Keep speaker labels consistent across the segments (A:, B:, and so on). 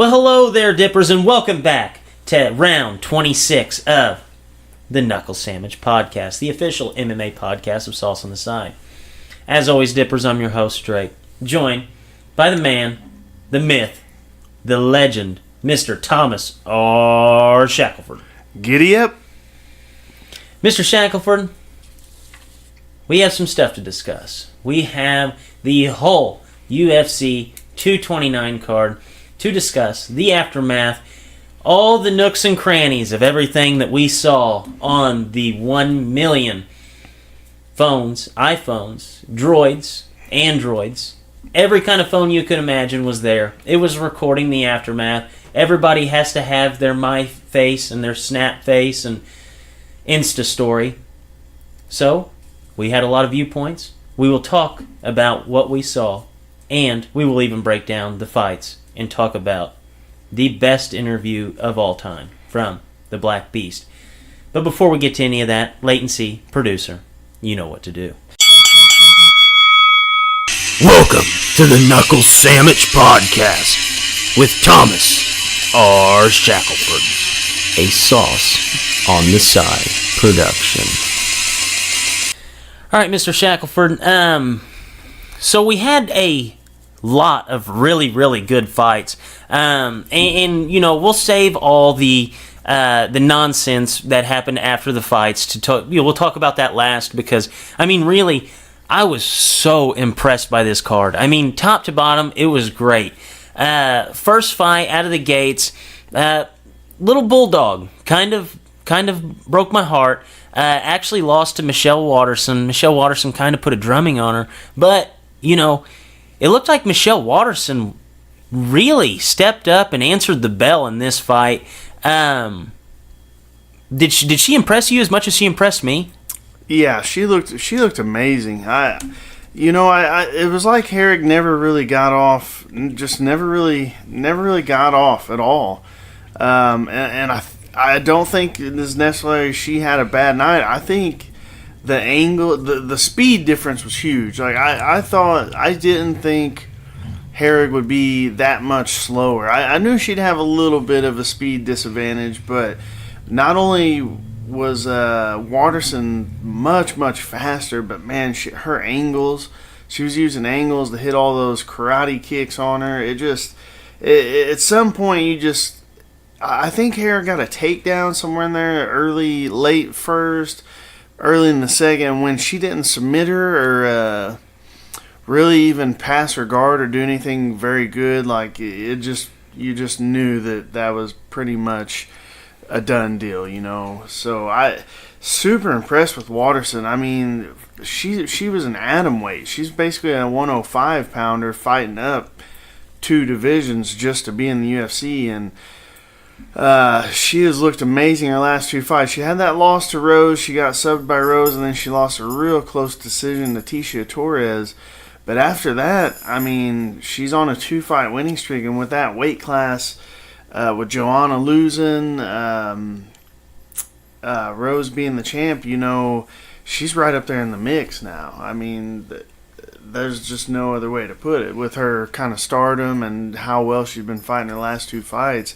A: Well, hello there, Dippers, and welcome back to round 26 of the Knuckle Sammich podcast, the official MMA podcast of Sauce on the Side. As always, Dippers, I'm your host, Drake, joined by the man, the myth, the legend, Mr. Thomas R. Shackelford.
B: Giddy up.
A: Mr. Shackelford, we have some stuff to discuss. We have the whole UFC 229 card to discuss, the aftermath, all the nooks and crannies of everything that we saw on the 1 million phones, iPhones, droids, Androids. Every kind of phone you could imagine was there. It was recording the aftermath. Everybody has to have their My Face and their Snap Face and Insta Story. So, we had a lot of viewpoints. We will talk about what we saw, and we will even break down the fights and talk about the best interview of all time from the Black Beast. But before we get to any of that, Latency, producer, you know what to do.
C: Welcome to the Knuckle Sammich podcast with Thomas R. Shackelford, a Sauce on the Side production.
A: All right, Mr. Shackelford. So we had a lot of really, really good fights, and you know, we'll save all the nonsense that happened after the fights to talk. You know, we'll talk about that last because I mean, really, I was so impressed by this card. I mean, top to bottom, it was great. First fight out of the gates, little bulldog, kind of broke my heart. Actually lost to Michelle Waterson. Michelle Waterson kind of put a drumming on her, but you know, it looked like Michelle Waterson really stepped up and answered the bell in this fight. Did she impress you as much as she impressed me?
B: Yeah, she looked amazing. It was like Herrig never really got off, just never really got off at all. And I don't think this necessarily she had a bad night. I think the angle, the speed difference was huge. Like I didn't think Herrig would be that much slower. I knew she'd have a little bit of a speed disadvantage, but not only was Waterson much faster, but man, her angles, she was using angles to hit all those karate kicks on her. At some point I think Herrig got a takedown somewhere in there, late first, early in the second, when she didn't submit her or really even pass her guard or do anything very good. Like you just knew that was pretty much a done deal, you know. So I super impressed with Waterson. I mean, she was an atom weight. She's basically a 105 pounder fighting up 2 divisions just to be in the UFC, and she has looked amazing her last 2 fights. She had that loss to Rose. She got subbed by Rose, and then she lost a real close decision to Tisha Torres. But after that, I mean, she's on a 2-fight winning streak, and with that weight class, with Joanna losing, Rose being the champ, you know, she's right up there in the mix now. I mean, there's just no other way to put it. With her kind of stardom and how well she's been fighting her last 2 fights,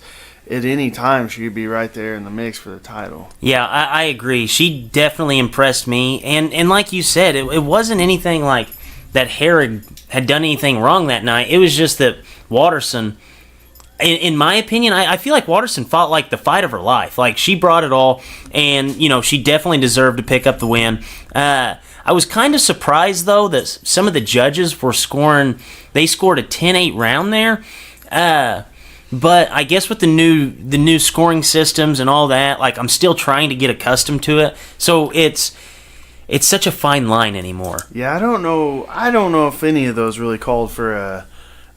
B: at any time she could be right there in the mix for the title.
A: Yeah, I agree. She definitely impressed me. And like you said, it wasn't anything like that Herrig had done anything wrong that night. It was just that Waterson, in my opinion, I feel like Waterson fought like the fight of her life. Like, she brought it all, and, you know, she definitely deserved to pick up the win. I was kind of surprised, though, that some of the judges were scoring, they scored a 10-8 round there. But I guess with the new scoring systems and all that, like, I'm still trying to get accustomed to it. So it's such a fine line anymore.
B: Yeah, I don't know if any of those really called for a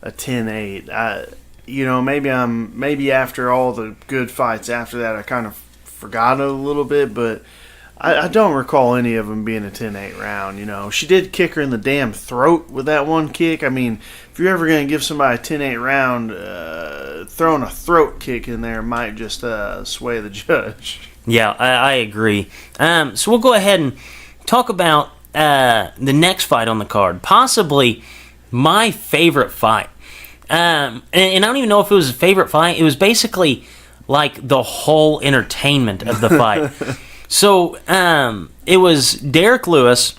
B: 10-8. You know, maybe after all the good fights after that, I kind of forgot it a little bit, but I don't recall any of them being a 10-8 round. You know, she did kick her in the damn throat with that one kick. I mean, if you're ever going to give somebody a 10-8 round, throwing a throat kick in there might just sway the judge.
A: Yeah, I agree. So we'll go ahead and talk about the next fight on the card. Possibly my favorite fight. and I don't even know if it was a favorite fight. It was basically like the whole entertainment of the fight. So it was Derek Lewis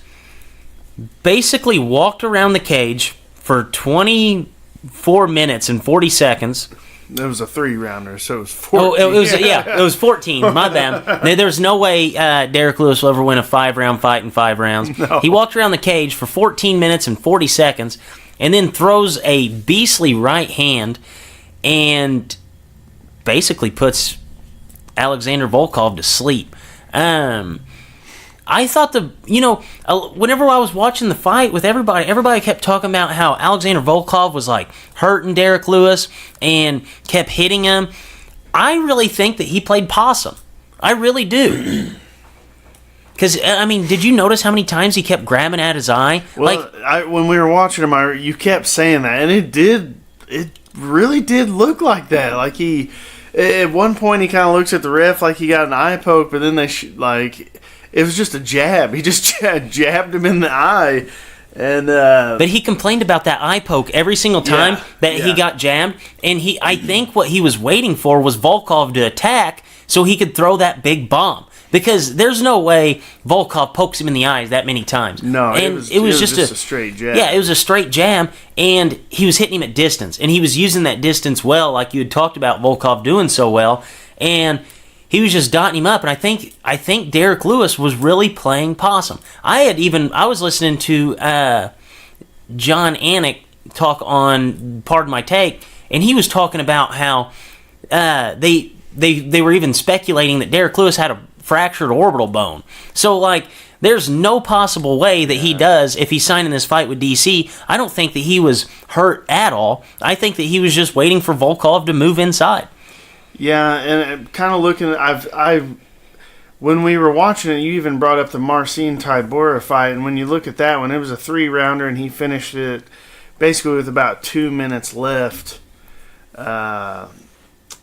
A: basically walked around the cage for 24 minutes and 40 seconds.
B: It was a 3-rounder, so it was 14.
A: Oh, it was 14. My bad. There's no way Derek Lewis will ever win a 5-round fight in 5 rounds.
B: No.
A: He walked around the cage for 14 minutes and 40 seconds and then throws a beastly right hand and basically puts Alexander Volkov to sleep. I thought whenever I was watching the fight with everybody kept talking about how Alexander Volkov was like hurting Derek Lewis and kept hitting him. I really think that he played possum. I really do. Because, I mean, did you notice how many times he kept grabbing at his eye?
B: Well, when we were watching him, you kept saying that, and it really did look like that. Like at one point, he kind of looks at the ref like he got an eye poke, but then it was just a jab. He just jabbed him in the eye. And
A: but he complained about that eye poke every single time he got jabbed. And I think what he was waiting for was Volkov to attack so he could throw that big bomb. Because there's no way Volkov pokes him in the eyes that many times.
B: No,
A: and it was just
B: a straight jab.
A: Yeah, it was a straight jab, and he was hitting him at distance. And he was using that distance well, like you had talked about Volkov doing so well. And he was just dotting him up, and I think Derek Lewis was really playing possum. I was listening to John Anik talk on Pardon My Take, and he was talking about how they were even speculating that Derek Lewis had a fractured orbital bone. So like, there's no possible way that he does if he's signing this fight with DC. I don't think that he was hurt at all. I think that he was just waiting for Volkov to move inside.
B: Yeah, and kind of looking at when we were watching it, you even brought up the Marcin Tybura fight, and when you look at that one, it was a 3-rounder, and he finished it basically with about 2 minutes left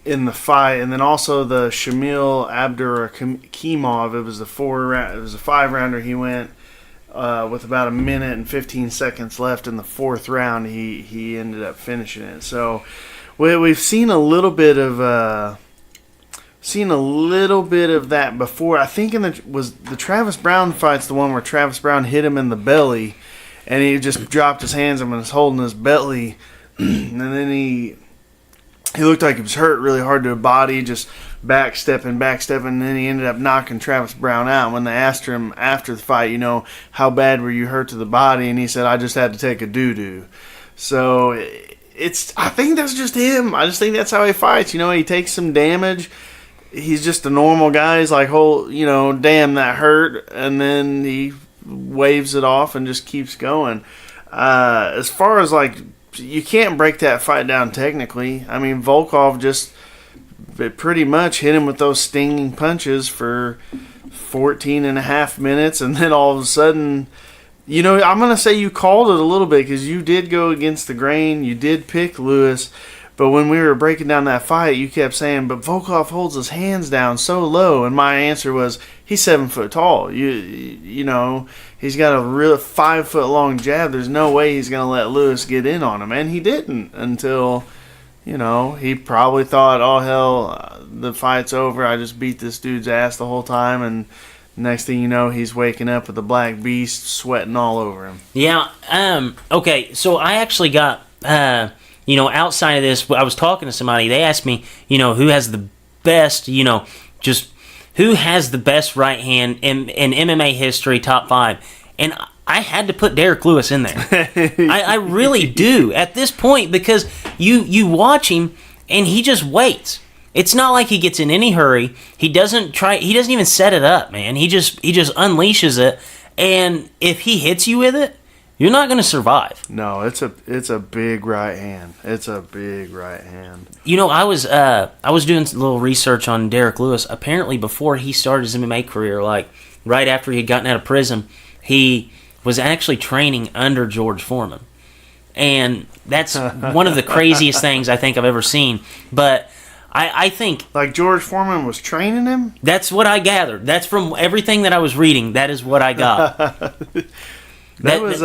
B: in the fight, and then also the Shamil Abdurakhimov, it was a 5-rounder. He went with about 1 minute and 15 seconds left in the 4th round. He ended up finishing it. So we've seen a little bit of that before. I think the Travis Brown fight's the one where Travis Brown hit him in the belly, and he just dropped his hands and was holding his belly, and then he looked like he was hurt really hard to the body, just backstepping, and then he ended up knocking Travis Brown out. When they asked him after the fight, how bad were you hurt to the body, and he said, I just had to take a doo-doo. So I think that's just him. I just think that's how he fights. He takes some damage. He's just a normal guy. He's like, damn, that hurt. And then he waves it off and just keeps going. As far as, you can't break that fight down technically. I mean, Volkov just pretty much hit him with those stinging punches for 14 and a half minutes. And then all of a sudden, I'm going to say you called it a little bit because you did go against the grain. You did pick Lewis. But when we were breaking down that fight, you kept saying, but Volkov holds his hands down so low. And my answer was, he's 7 foot tall. He's got a real 5 foot long jab. There's no way he's going to let Lewis get in on him. And he didn't until, he probably thought, oh, hell, the fight's over. I just beat this dude's ass the whole time. And next thing you know, he's waking up with a black beast sweating all over him.
A: Yeah. Okay, so I actually got... outside of this, I was talking to somebody. They asked me, who has the best, just who has the best right hand in MMA history, top 5. And I had to put Derek Lewis in there. I really do at this point, because you watch him and he just waits. It's not like he gets in any hurry. He doesn't even set it up, man. He just unleashes it, and if he hits you with it, you're not going to survive.
B: No, it's a big right hand. It's a big right hand.
A: I was doing a little research on Derek Lewis. Apparently, before he started his MMA career, right after he had gotten out of prison, he was actually training under George Foreman, and that's one of the craziest things I think I've ever seen. But I think
B: George Foreman was training him.
A: That's what I gathered. That's from everything that I was reading. That is what I got.
B: That was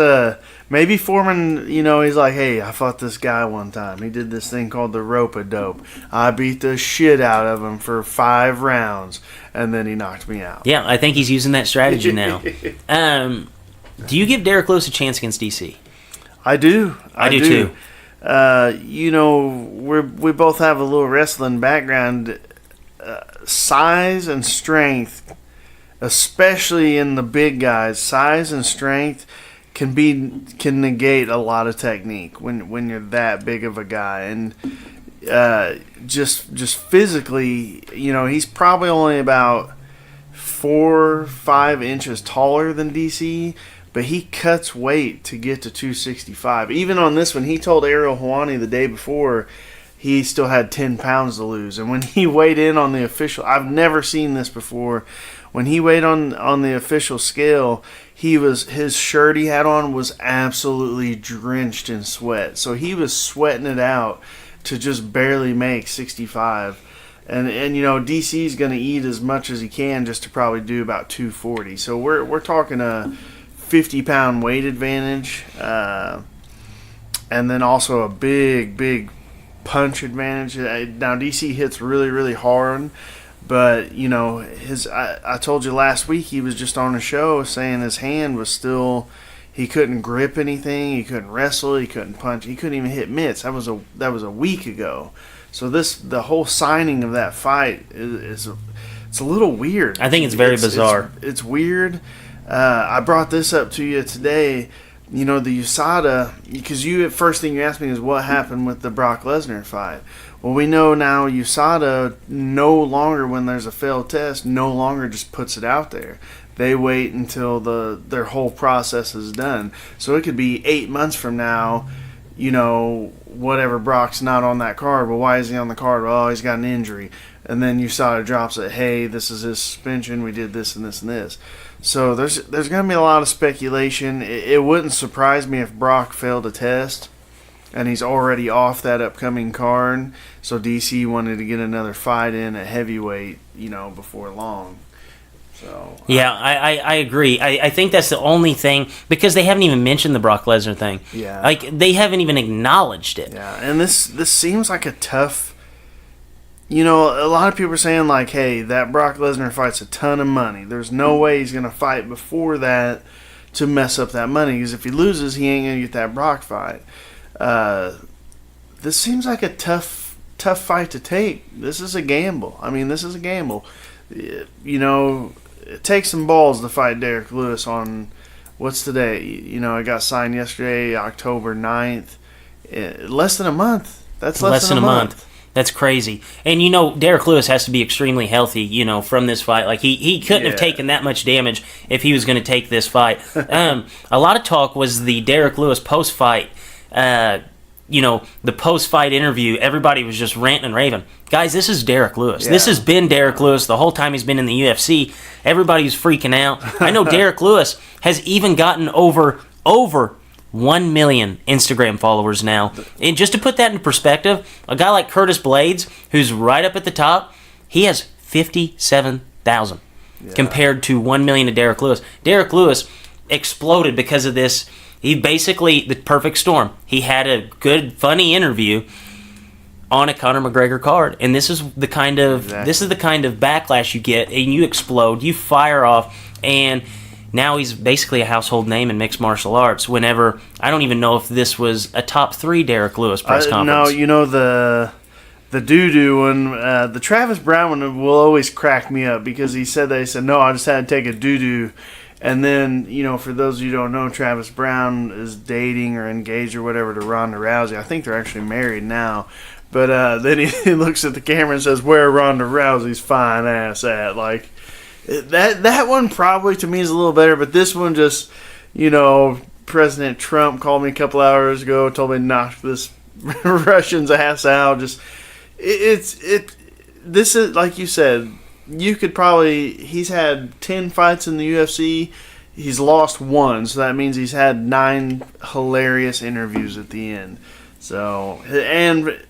B: maybe Foreman, he's like, hey, I fought this guy one time. He did this thing called the rope-a-dope. I beat the shit out of him for 5 rounds, and then he knocked me out.
A: Yeah, I think he's using that strategy now. Do you give Derek Lewis a chance against DC?
B: I do.
A: I do too.
B: We both have a little wrestling background. Size and strength, especially in the big guys, size and strength can negate a lot of technique when you're that big of a guy. And just physically, he's probably only about 4-5 inches taller than DC, but he cuts weight to get to 265. Even on this one, he told Ariel Helwani the day before he still had 10 pounds to lose. And when he weighed in on the official, I've never seen this before. When he weighed on the official scale, his shirt he had on was absolutely drenched in sweat. So he was sweating it out to just barely make 65. And DC's going to eat as much as he can just to probably do about 240. So we're talking a 50-pound weight advantage, and then also a big punch advantage. Now DC hits really, really hard, but I told you last week he was just on a show saying his hand was still, he couldn't grip anything, he couldn't wrestle, he couldn't punch, he couldn't even hit mitts. That was a week ago. So the whole signing of that fight it's a little weird.
A: I think it's very bizarre.
B: It's weird. I brought this up to you today. The USADA, because first thing you asked me is what happened with the Brock Lesnar fight. Well, we know now USADA no longer, when there's a failed test, no longer just puts it out there. They wait until their whole process is done. So it could be 8 months from now, whatever, Brock's not on that card. Well, why is he on the card? Well, he's got an injury. And then USADA drops it, hey, this is his suspension, we did this and this and this. So there's going to be a lot of speculation. It wouldn't surprise me if Brock failed a test and he's already off that upcoming card. So DC wanted to get another fight in at heavyweight, before long. So
A: yeah, I agree. I think that's the only thing, because they haven't even mentioned the Brock Lesnar thing.
B: Yeah.
A: Like, they haven't even acknowledged it.
B: Yeah, and this seems like a tough... a lot of people are saying, like, hey, that Brock Lesnar fight's a ton of money. There's no way he's going to fight before that to mess up that money, because if he loses, he ain't going to get that Brock fight. This seems like a tough fight to take. This is a gamble. This is a gamble. It takes some balls to fight Derek Lewis on, what's today? It got signed yesterday, October 9th. Less than a month. That's less than a month.
A: That's crazy. And, Derek Lewis has to be extremely healthy, from this fight. Like, he couldn't have taken that much damage if he was going to take this fight. A lot of talk was the Derek Lewis post-fight, the post-fight interview. Everybody was just ranting and raving. Guys, this is Derek Lewis.
B: Yeah.
A: This has been Derek Lewis the whole time he's been in the UFC. Everybody was freaking out. I know Derek Lewis has even gotten over 1 million Instagram followers now. And just to put that in perspective, a guy like Curtis Blades, who's right up at the top, he has 57,000 compared to 1 million to Derek Lewis. Derek Lewis exploded because of this. He basically, the perfect storm. He had a good, funny interview on a Conor McGregor card, and this is the kind of backlash you get, and you explode, you fire off, and now he's basically a household name in mixed martial arts. Whenever, I don't even know if this was a top 3 Derek Lewis press conference.
B: No, the doo-doo one, the Travis Brown one will always crack me up, because he said no, I just had to take a doo-doo. And then, for those of you who don't know, Travis Brown is dating or engaged or whatever to Ronda Rousey. I think they're actually married now. But then he looks at the camera and says, where Ronda Rousey's fine ass at? Like, that one probably to me is a little better, but this one just, President Trump called me a couple hours ago, told me to knock this Russian's ass out. Just, this is, like you said, you could probably, he's had 10 fights in the UFC, he's lost 1, so that means he's had 9 hilarious interviews at the end. So, and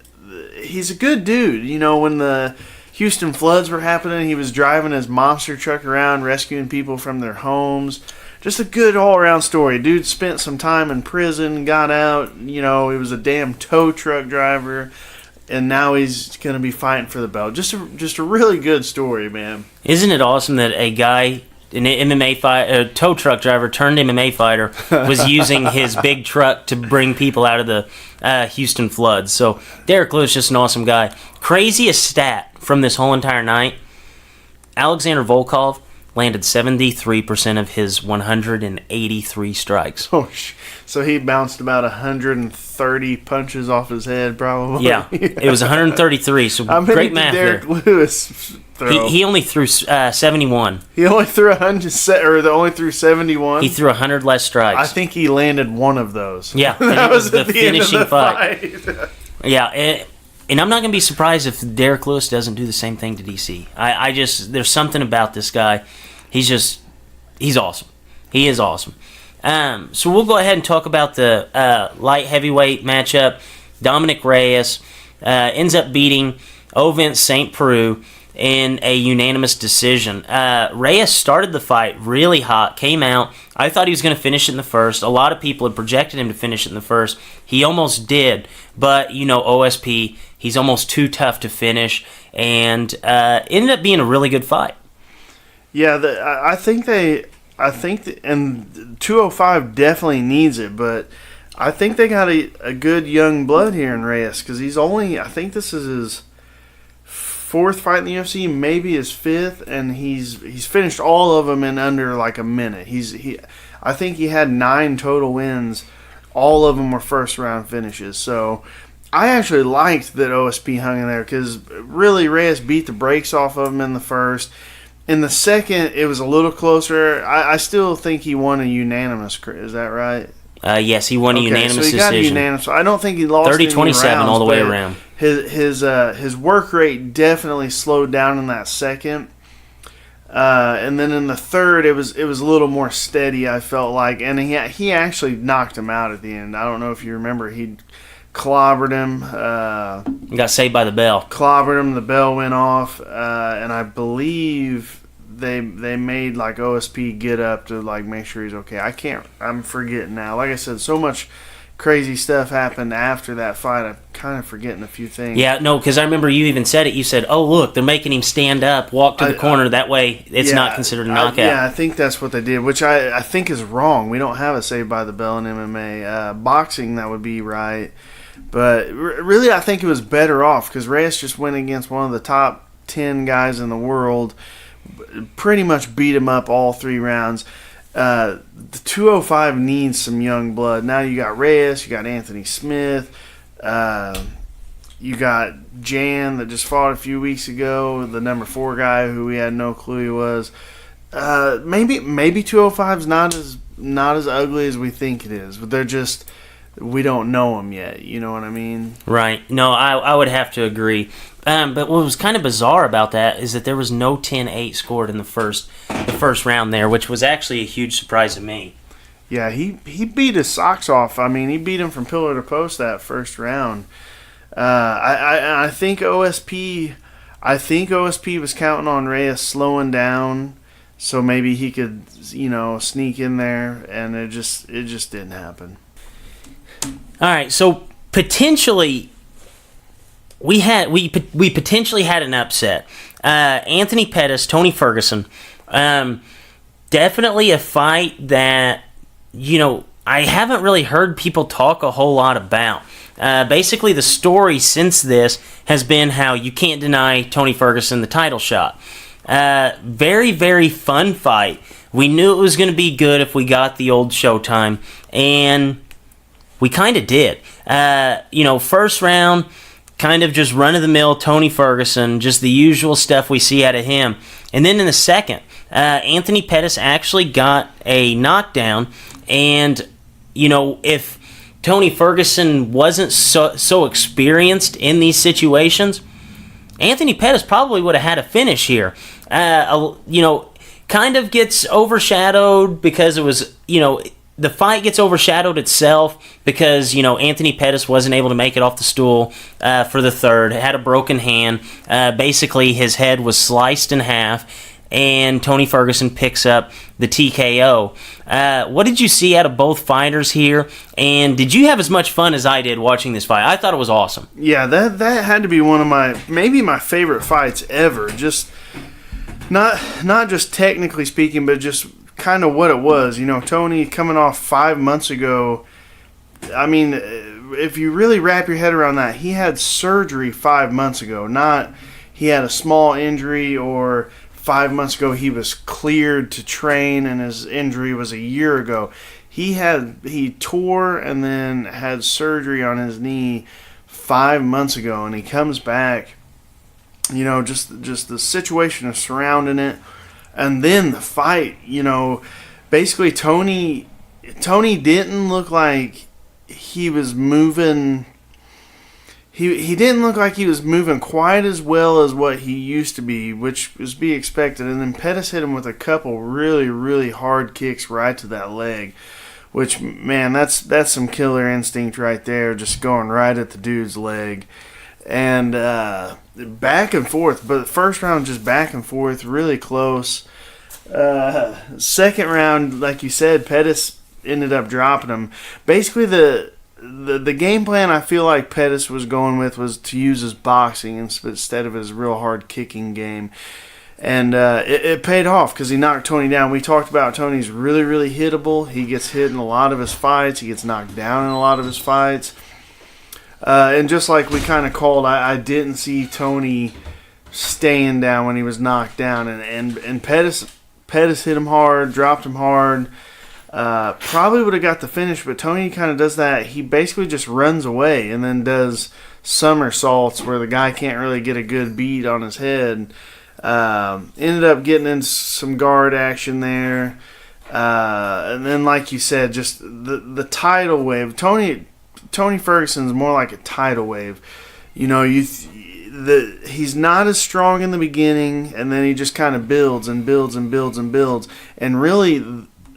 B: he's a good dude. When the Houston floods were happening, he was driving his monster truck around rescuing people from their homes. just a good all-around story. Dude spent some time in prison, got out. He was a damn tow truck driver, and now he's going to be fighting for the belt. Just a really good story, man.
A: Isn't it awesome that a guy, an MMA fighter, a tow truck driver turned MMA fighter, was using his big truck to bring people out of the Houston floods? So Derek Lewis, just an awesome guy. Craziest stat from this whole entire night, Alexander Volkov landed 73% of his 183 strikes.
B: Oh, so he bounced about 130 punches off his head, probably.
A: Yeah, it was 133. So great math
B: Derek
A: there.
B: Lewis throw?
A: He only threw 71.
B: He only threw 100, or only threw 71.
A: He threw 100 less strikes.
B: I think he landed one of those.
A: Yeah,
B: that was
A: the
B: at the end of
A: finishing
B: the
A: fight. Yeah, and I'm not going to be surprised if Derek Lewis doesn't do the same thing to DC. I just, there's something about this guy. He's awesome. He is awesome. So we'll go ahead and talk about the light heavyweight matchup. Dominic Reyes ends up beating Ovince St. Preux in a unanimous decision. Reyes started the fight really hot, came out. I thought he was going to finish it in the first. A lot of people had projected him to finish it in the first. He almost did, but OSP, he's almost too tough to finish, and ended up being a really good fight.
B: Yeah, I think and 205 definitely needs it, but I think they got a good young blood here in Reyes, because I think this is his fourth fight in the UFC, maybe his fifth, and he's finished all of them in under like a minute. I think he had 9 total wins. All of them were first round finishes. So I actually liked that OSP hung in there, because really Reyes beat the brakes off of him in the first. In the second, it was a little closer. I still think he won a unanimous. Is that right?
A: Yes, he won a unanimous
B: so he got
A: decision.
B: A unanimous. I don't think he lost
A: 30-27
B: any rounds,
A: all the way
B: but
A: around.
B: His work rate definitely slowed down in that second. And then in the third, it was a little more steady, I felt like. And he actually knocked him out at the end. I don't know if you remember. He clobbered him.
A: He got saved by the bell.
B: Clobbered him. The bell went off. And I believe they made like OSP get up to like make sure he's okay. I'm forgetting now. Like I said, so much crazy stuff happened after that fight. I'm kind of forgetting a few things.
A: Yeah, no, because I remember you even said it. You said, "Oh, look, they're making him stand up, walk to the corner. That way, it's not considered a knockout."
B: I think that's what they did, which I think is wrong. We don't have a Saved by the Bell in MMA. Boxing, that would be right. But really, I think it was better off, because Reyes just went against one of the top 10 guys in the world, pretty much beat him up all 3 rounds. The 205 needs some young blood. Now you got Reyes, you got Anthony Smith, you got Jan that just fought a few weeks ago, the number 4 guy who we had no clue he was. Maybe 205's not as ugly as we think it is, but we don't know him yet. You know what I mean?
A: Right. No, I would have to agree. But what was kind of bizarre about that is that there was no 10-8 scored in the first round there, which was actually a huge surprise to me.
B: Yeah, he beat his socks off. I mean, he beat him from pillar to post that first round. I think OSP was counting on Reyes slowing down, so maybe he could sneak in there, and it just didn't happen.
A: All right, so potentially we potentially had an upset. Anthony Pettis, Tony Ferguson, definitely a fight that I haven't really heard people talk a whole lot about. Basically, the story since this has been how you can't deny Tony Ferguson the title shot. Very, very fun fight. We knew it was going to be good if we got the old Showtime, and we kind of did. First round, kind of just run-of-the-mill Tony Ferguson, just the usual stuff we see out of him. And then in the second, Anthony Pettis actually got a knockdown, and, if Tony Ferguson wasn't so experienced in these situations, Anthony Pettis probably would have had a finish here. Kind of gets overshadowed because it was, the fight gets overshadowed itself because, Anthony Pettis wasn't able to make it off the stool for the third. Had a broken hand. Basically, his head was sliced in half. and Tony Ferguson picks up the TKO. What did you see out of both fighters here? And did you have as much fun as I did watching this fight? I thought it was awesome.
B: Yeah, that had to be one of my favorite fights ever. Just not just technically speaking, but just kind of what it was. Tony coming off 5 months ago. I mean, if you really wrap your head around that, he had surgery 5 months ago. Not he had a small injury, or 5 months ago he was cleared to train and his injury was a year ago. He tore and then had surgery on his knee 5 months ago, and he comes back. Just the situation surrounding it, and then the fight. Basically Tony didn't look like he was moving. He didn't look like he was moving quite as well as what he used to be, which was be expected. And then Pettis hit him with a couple really, really hard kicks right to that leg, which, man, that's some killer instinct right there, just going right at the dude's leg. And back and forth, but the first round just back and forth, really close. Second round, like you said, Pettis ended up dropping him. Basically, the game plan I feel like Pettis was going with was to use his boxing instead of his real hard kicking game. And it paid off because he knocked Tony down. We talked about Tony's really, really hittable. He gets hit in a lot of his fights. He gets knocked down in a lot of his fights. And just like we kind of called, I didn't see Tony staying down when he was knocked down. And Pettis hit him hard, dropped him hard. Probably would have got the finish, but Tony kind of does that. He basically just runs away and then does somersaults where the guy can't really get a good beat on his head. Ended up getting in some guard action there. And then, like you said, just the tidal wave. Tony Ferguson's more like a tidal wave. He's not as strong in the beginning, and then he just kind of builds and builds and builds and builds. And really,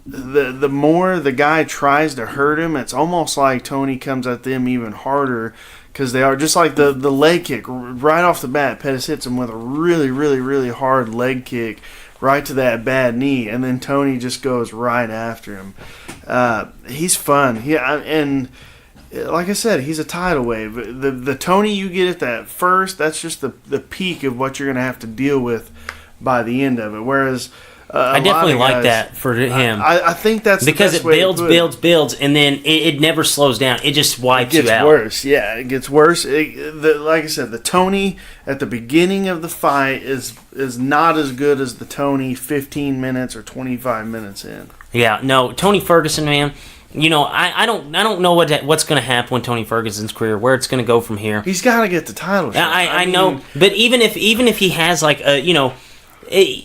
B: the more the guy tries to hurt him, it's almost like Tony comes at them even harder, because they are just like the leg kick right off the bat. Pettis hits him with a really, really, really hard leg kick right to that bad knee, and then Tony just goes right after him. He's fun. And like I said, he's a tidal wave. The Tony you get at that first, that's just the peak of what you're going to have to deal with by the end of it. Whereas
A: I definitely like that for him.
B: I think that's
A: because
B: the best
A: it builds, and then it never slows down. It just wipes you out.
B: It gets worse. Yeah, it gets worse. Like I said, the Tony at the beginning of the fight is not as good as the Tony 15 minutes or 25 minutes in. Yeah,
A: no, Tony Ferguson, man. I don't know what's going to happen with Tony Ferguson's career, where it's going to go from here.
B: He's got to get the title shot.
A: I know, but even if he has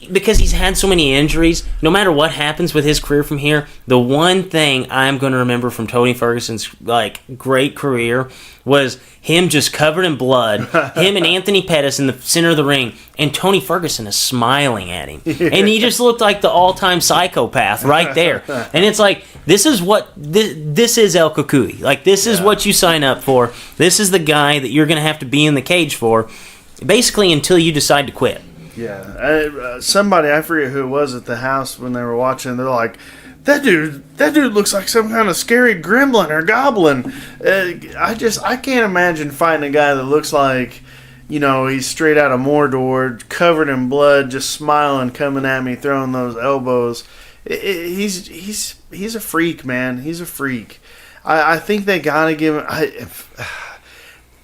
A: because he's had so many injuries, no matter what happens with his career from here, the one thing I'm going to remember from Tony Ferguson's great career was him just covered in blood, him and Anthony Pettis in the center of the ring, and Tony Ferguson is smiling at him. Yeah. And he just looked like the all-time psychopath right there. And it's like, this is El Kukui. This is what you sign up for. This is the guy that you're going to have to be in the cage for, basically until you decide to quit.
B: Yeah, somebody, I forget who it was at the house when they were watching, they're like, that dude looks like some kind of scary gremlin or goblin. I can't imagine fighting a guy that looks like, he's straight out of Mordor, covered in blood, just smiling, coming at me, throwing those elbows. He's a freak, man. He's a freak. I think they gotta give him.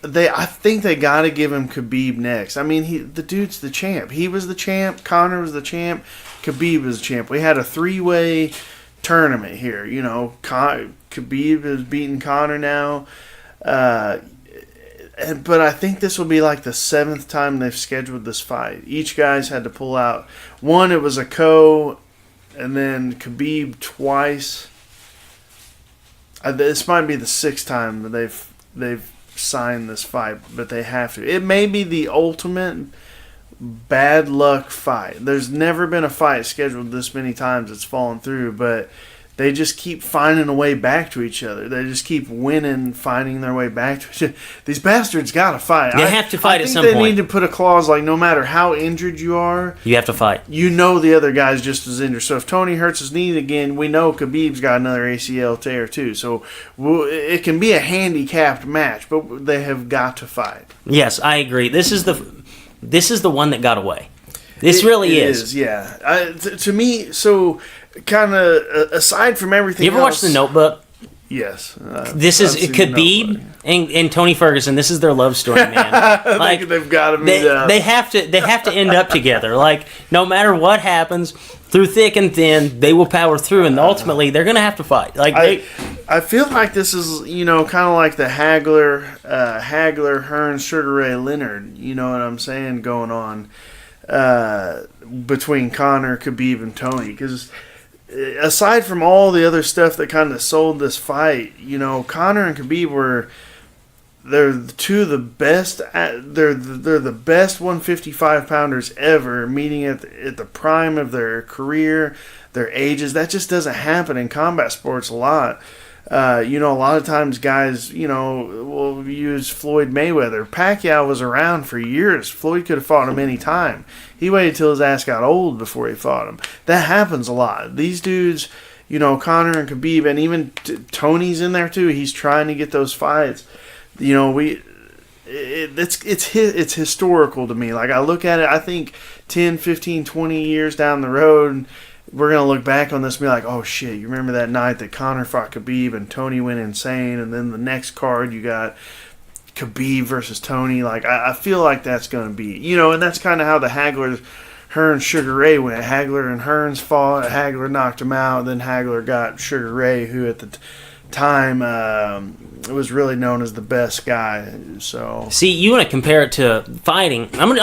B: I think they got to give him Khabib next. I mean, the dude's the champ. He was the champ. Conor was the champ. Khabib was the champ. We had a 3-way tournament here. Khabib has beaten Conor now. But I think this will be like the 7th time they've scheduled this fight. Each guy's had to pull out. One, it was a and then Khabib twice. This might be the 6th time that they've sign this fight, but they have to. It may be the ultimate bad luck fight. There's never been a fight scheduled this many times it's fallen through, but they just keep finding a way back to each other. They just keep winning, finding their way back to each other. These bastards got to fight.
A: They have to fight at some
B: point. I think
A: point.
B: they need to put a clause like no matter how injured you are,
A: you have to fight.
B: You know the other guy's just as injured. So if Tony hurts his knee again, we know Khabib's got another ACL tear too. So it can be a handicapped match, but they have got to fight.
A: Yes, I agree. This is the one that got away. This really is.
B: Yeah. To me, so kind of aside from everything
A: you ever watch The Notebook?
B: Yes.
A: This is Khabib and Tony Ferguson. This is their love story, man.
B: I think they've got to meet up.
A: They have to end up together. Like, no matter what happens, through thick and thin, they will power through, and ultimately they're going to have to fight. Like
B: I feel like this is, kind of like the Hagler, Hearns, Sugar Ray Leonard. You know what I'm saying? Going on between Conor, Khabib, and Tony, because aside from all the other stuff that kind of sold this fight, Conor and Khabib they're two of the best. They're the best 155 pounders ever, meeting at the prime of their career, their ages. That just doesn't happen in combat sports a lot. A lot of times guys, will use Floyd Mayweather. Pacquiao was around for years. Floyd could have fought him any time. He waited till his ass got old before he fought him. That happens a lot. These dudes, Conor and Khabib, and even Tony's in there too. He's trying to get those fights. It's historical to me. Like, I look at it, I think 10, 15, 20 years down the road, we're going to look back on this and be like, oh shit, you remember that night that Conor fought Khabib and Tony went insane, and then the next card you got Khabib versus Tony. Like, I feel like that's going to be, and that's kind of how the Hagler, Hearns, Sugar Ray went. Hagler and Hearns fought, Hagler knocked him out, then Hagler got Sugar Ray, who at the time was really known as the best guy. So
A: see, you want to compare it to fighting. I'm a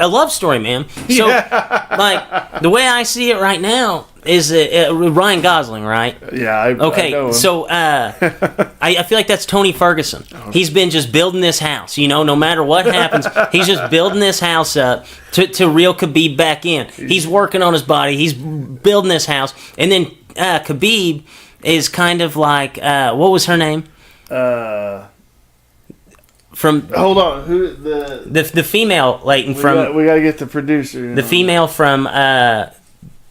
A: love story, man. So like the way I see it right now is Ryan Gosling, right?
B: Yeah. I know him.
A: So I feel like that's Tony Ferguson. He's been just building this house. No matter what happens, he's just building this house up to reel Khabib back in. He's working on his body. He's building this house, and then Khabib is kind of like what was her name? From
B: hold on, who the
A: female like from
B: we got to get the producer.
A: The female from The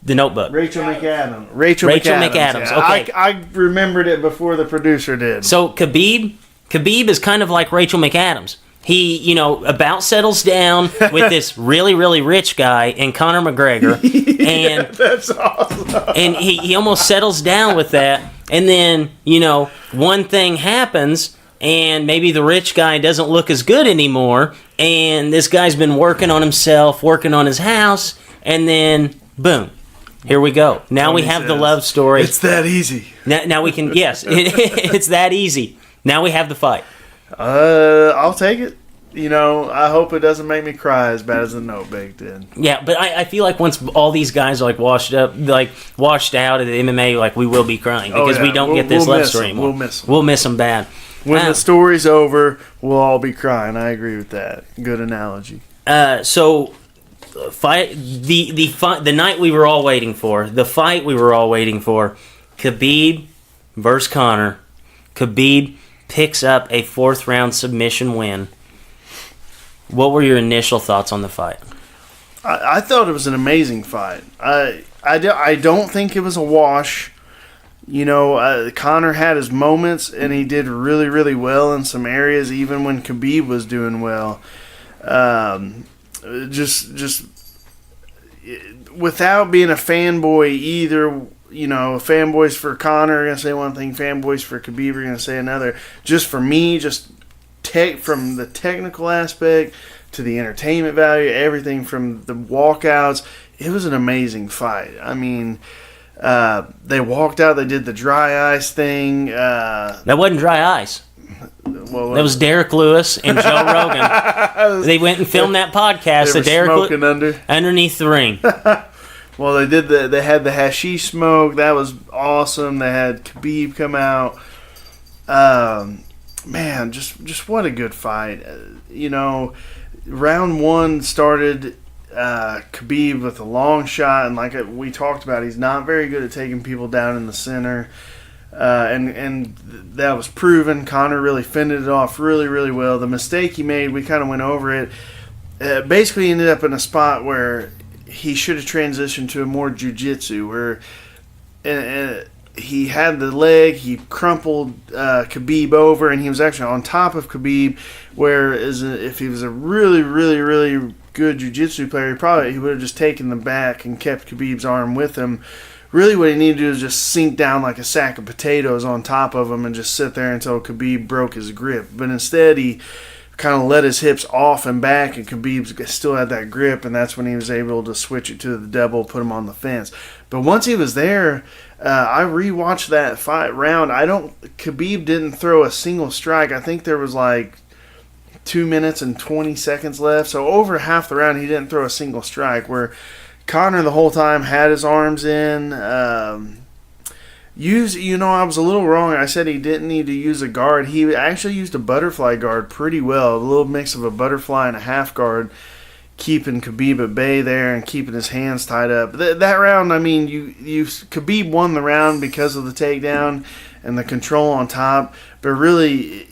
A: Notebook.
B: Rachel McAdams. Rachel McAdams.
A: Yeah. Okay,
B: I remembered it before the producer did.
A: So Khabib is kind of like Rachel McAdams. He, about settles down with this really, really rich guy in Conor McGregor. And
B: that's awesome.
A: And he almost settles down with that. And then, one thing happens, and maybe the rich guy doesn't look as good anymore. And this guy's been working on himself, working on his house. And then, boom, here we go. Now we have the love story.
B: It's that easy.
A: Now we can, yes, it's that easy. Now we have the fight.
B: I'll take it. I hope it doesn't make me cry as bad as the Notebook did.
A: Yeah, but I feel like once all these guys are washed out of the MMA, we will be crying because we don't get this love story anymore. We'll miss them bad.
B: When the story's over, we'll all be crying. I agree with that. Good analogy.
A: So, fight the night we were all waiting for, the fight we were all waiting for, Khabib versus Conor. Khabib picks up a 4th round submission win. What were your initial thoughts on the fight?
B: I thought it was an amazing fight. I don't think it was a wash. Conor had his moments, and he did really, really well in some areas, even when Khabib was doing well. Just without being a fanboy either. Fanboys for Conor are going to say one thing, fanboys for Khabib are going to say another. Just for me, from the technical aspect to the entertainment value, everything from the walkouts, it was an amazing fight. I mean, they walked out, they did the dry ice thing.
A: That wasn't dry ice.
B: Well,
A: that was Derek Lewis and Joe Rogan. They went and filmed that podcast.
B: They were smoking
A: underneath the ring.
B: Well, they had the hashish smoke. That was awesome. They had Khabib come out. Man, just what a good fight. Round one started Khabib with a long shot, and like we talked about, he's not very good at taking people down in the center. And that was proven. Conor really fended it off really, really well. The mistake he made, we kind of went over it. Basically ended up in a spot where he should have transitioned to a more jiu-jitsu, where he had the leg, he crumpled Khabib over, and he was actually on top of Khabib, whereas if he was a really, really, really good jiu-jitsu player, he would have just taken the back and kept Khabib's arm with him. Really what he needed to do is just sink down like a sack of potatoes on top of him and just sit there until Khabib broke his grip. But instead he kind of let his hips off and back, and Khabib still had that grip, and that's when he was able to switch it to the double, put him on the fence. But once he was there, I rewatched that fight round. Khabib didn't throw a single strike. I think there was like 2 minutes and 20 seconds left. So over half the round, he didn't throw a single strike, where Conor the whole time had his arms in. I was a little wrong. I said he didn't need to use a guard. He actually used a butterfly guard pretty well, a little mix of a butterfly and a half guard, keeping Khabib at bay there and keeping his hands tied up. That round, I mean, Khabib won the round because of the takedown and the control on top, but really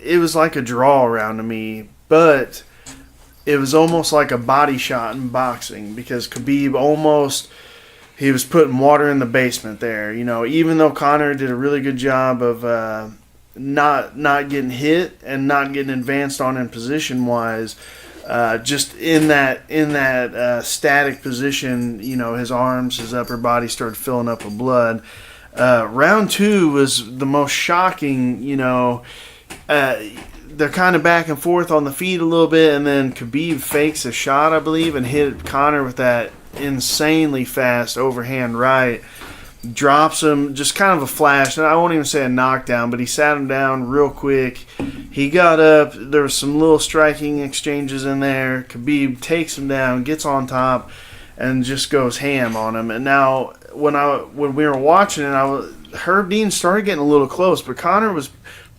B: it was like a draw round to me. But it was almost like a body shot in boxing, because Khabib he was putting water in the basement there. Even though Conor did a really good job of not getting hit and not getting advanced on in position wise, just in that static position, his arms, his upper body started filling up with blood. Round 2 was the most shocking. They're kind of back and forth on the feet a little bit, and then Khabib fakes a shot, I believe, and hit Conor with that insanely fast overhand right. Drops him, just kind of a flash. And I won't even say a knockdown, but he sat him down real quick. He got up. There was some little striking exchanges in there. Khabib takes him down, gets on top, and just goes ham on him. And now, when we were watching it, Herb Dean started getting a little close, but Conor was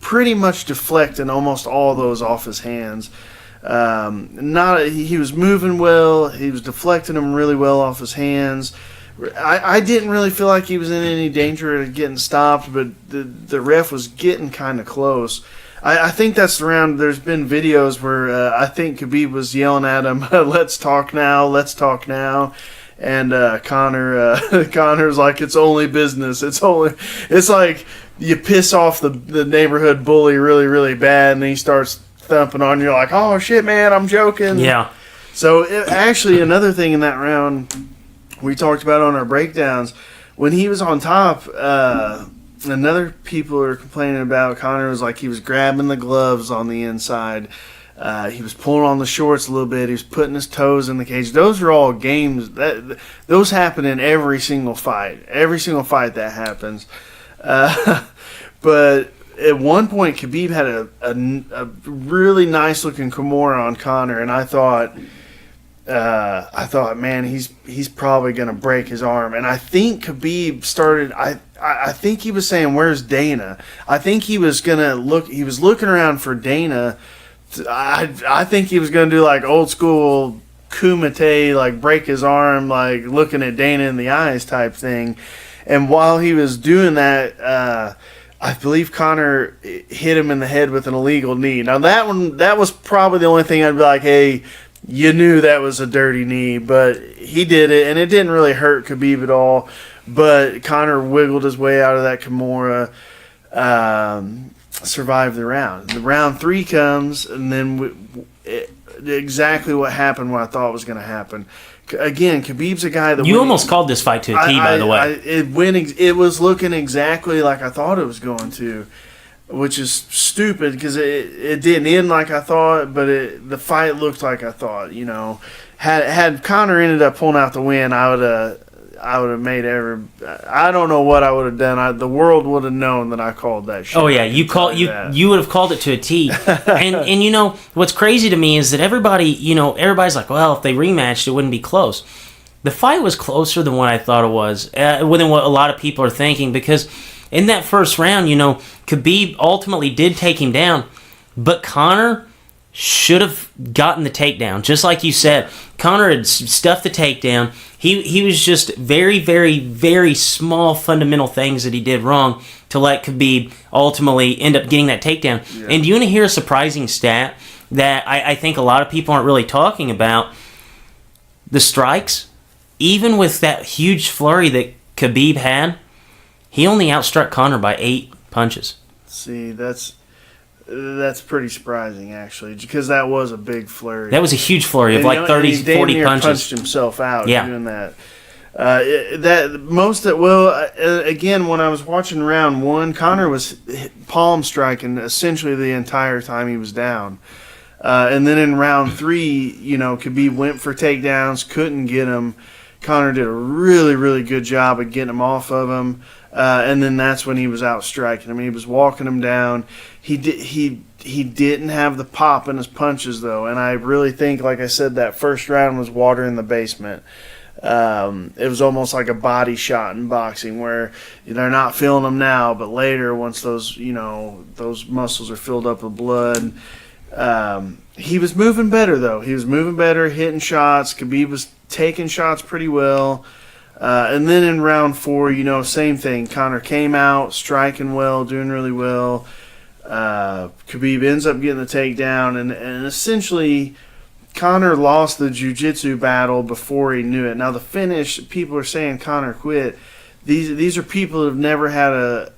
B: pretty much deflecting almost all those off his hands. He was moving well. He was deflecting them really well off his hands. I didn't really feel like he was in any danger of getting stopped, but the ref was getting kind of close. I think that's the round. There's been videos where I think Khabib was yelling at him, "Let's talk now, let's talk now." And Conor's like, "It's only business. It's like you piss off the neighborhood bully really, really bad, and then he starts thumping on you, like, oh shit, man, I'm joking."
A: Yeah.
B: So actually, another thing in that round we talked about on our breakdowns, when he was on top, another people are complaining about Conor was like he was grabbing the gloves on the inside. He was pulling on the shorts a little bit. He was putting his toes in the cage. Those are all games. Those happen in every single fight. Every single fight that happens. But at one point, Khabib had a really nice looking Kimura on Conor, and I thought, man, he's probably gonna break his arm. And I think Khabib started. I think he was saying, "Where's Dana?" I think he was gonna look. He was looking around for Dana. I think he was gonna do like old school kumite, like break his arm, like looking at Dana in the eyes type thing. And while he was doing that, I believe Conor hit him in the head with an illegal knee. Now that was probably the only thing I'd be like, hey, you knew that was a dirty knee, but he did it, and it didn't really hurt Khabib at all. But Conor wiggled his way out of that Kimura, survived the round. The round 3 comes, and then exactly what happened, what I thought was going to happen. Again, Khabib's a guy that
A: you almost called this fight to a T, by the way.
B: It was looking exactly like I thought it was going to, which is stupid because it didn't end like I thought, but the fight looked like I thought. Had Conor ended up pulling out the win, I would have made I don't know what I would have done. The world would have known that I called that shit.
A: Oh yeah, you would have called it to a T. and what's crazy to me is that everybody's like, well, if they rematched, it wouldn't be close. The fight was closer than what I thought it was, than what a lot of people are thinking, because in that first round, Khabib ultimately did take him down, but Conor should have gotten the takedown. Just like you said, Conor had stuffed the takedown. He was just very, very, very small fundamental things that he did wrong to let Khabib ultimately end up getting that takedown. Yeah. And do you want to hear a surprising stat that I think a lot of people aren't really talking about? The strikes, even with that huge flurry that Khabib had, he only outstruck Conor by 8 punches.
B: See, that's pretty surprising, actually, because that was a big flurry.
A: That was a huge flurry of like 30, 40 punches. He
B: punched himself out doing that. Again, when I was watching round 1, Conor was palm striking essentially the entire time he was down. And then in round 3, Khabib went for takedowns, couldn't get him. Conor did a really, really good job of getting him off of him. And then that's when he was out striking. I mean, he was walking him down. He didn't have the pop in his punches, though. And I really think, like I said, that first round was water in the basement. It was almost like a body shot in boxing where they're not feeling them now, but later, once those muscles are filled up with blood, he was moving better, though. He was moving better, hitting shots. Khabib was taking shots pretty well. And then in round 4, same thing. Conor came out, striking well, doing really well. Khabib ends up getting the takedown, and essentially Conor lost the jiu-jitsu battle before he knew it. Now the finish, people are saying Conor quit. These are people that have never had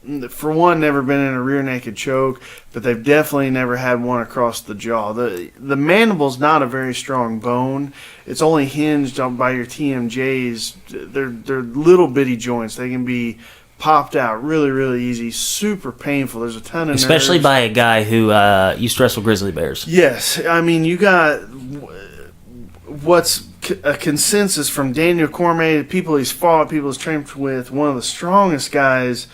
B: never been in a rear naked choke, but they've definitely never had one across the jaw. The mandible's not a very strong bone. It's only hinged by your TMJs. They're little bitty joints. They can be popped out really, really easy. Super painful. There's a ton of
A: especially
B: nerves.
A: By a guy who used to wrestle grizzly bears.
B: Yes. I mean, you got what's a consensus from Daniel Cormier, people he's fought, people he's trained with, one of the strongest guys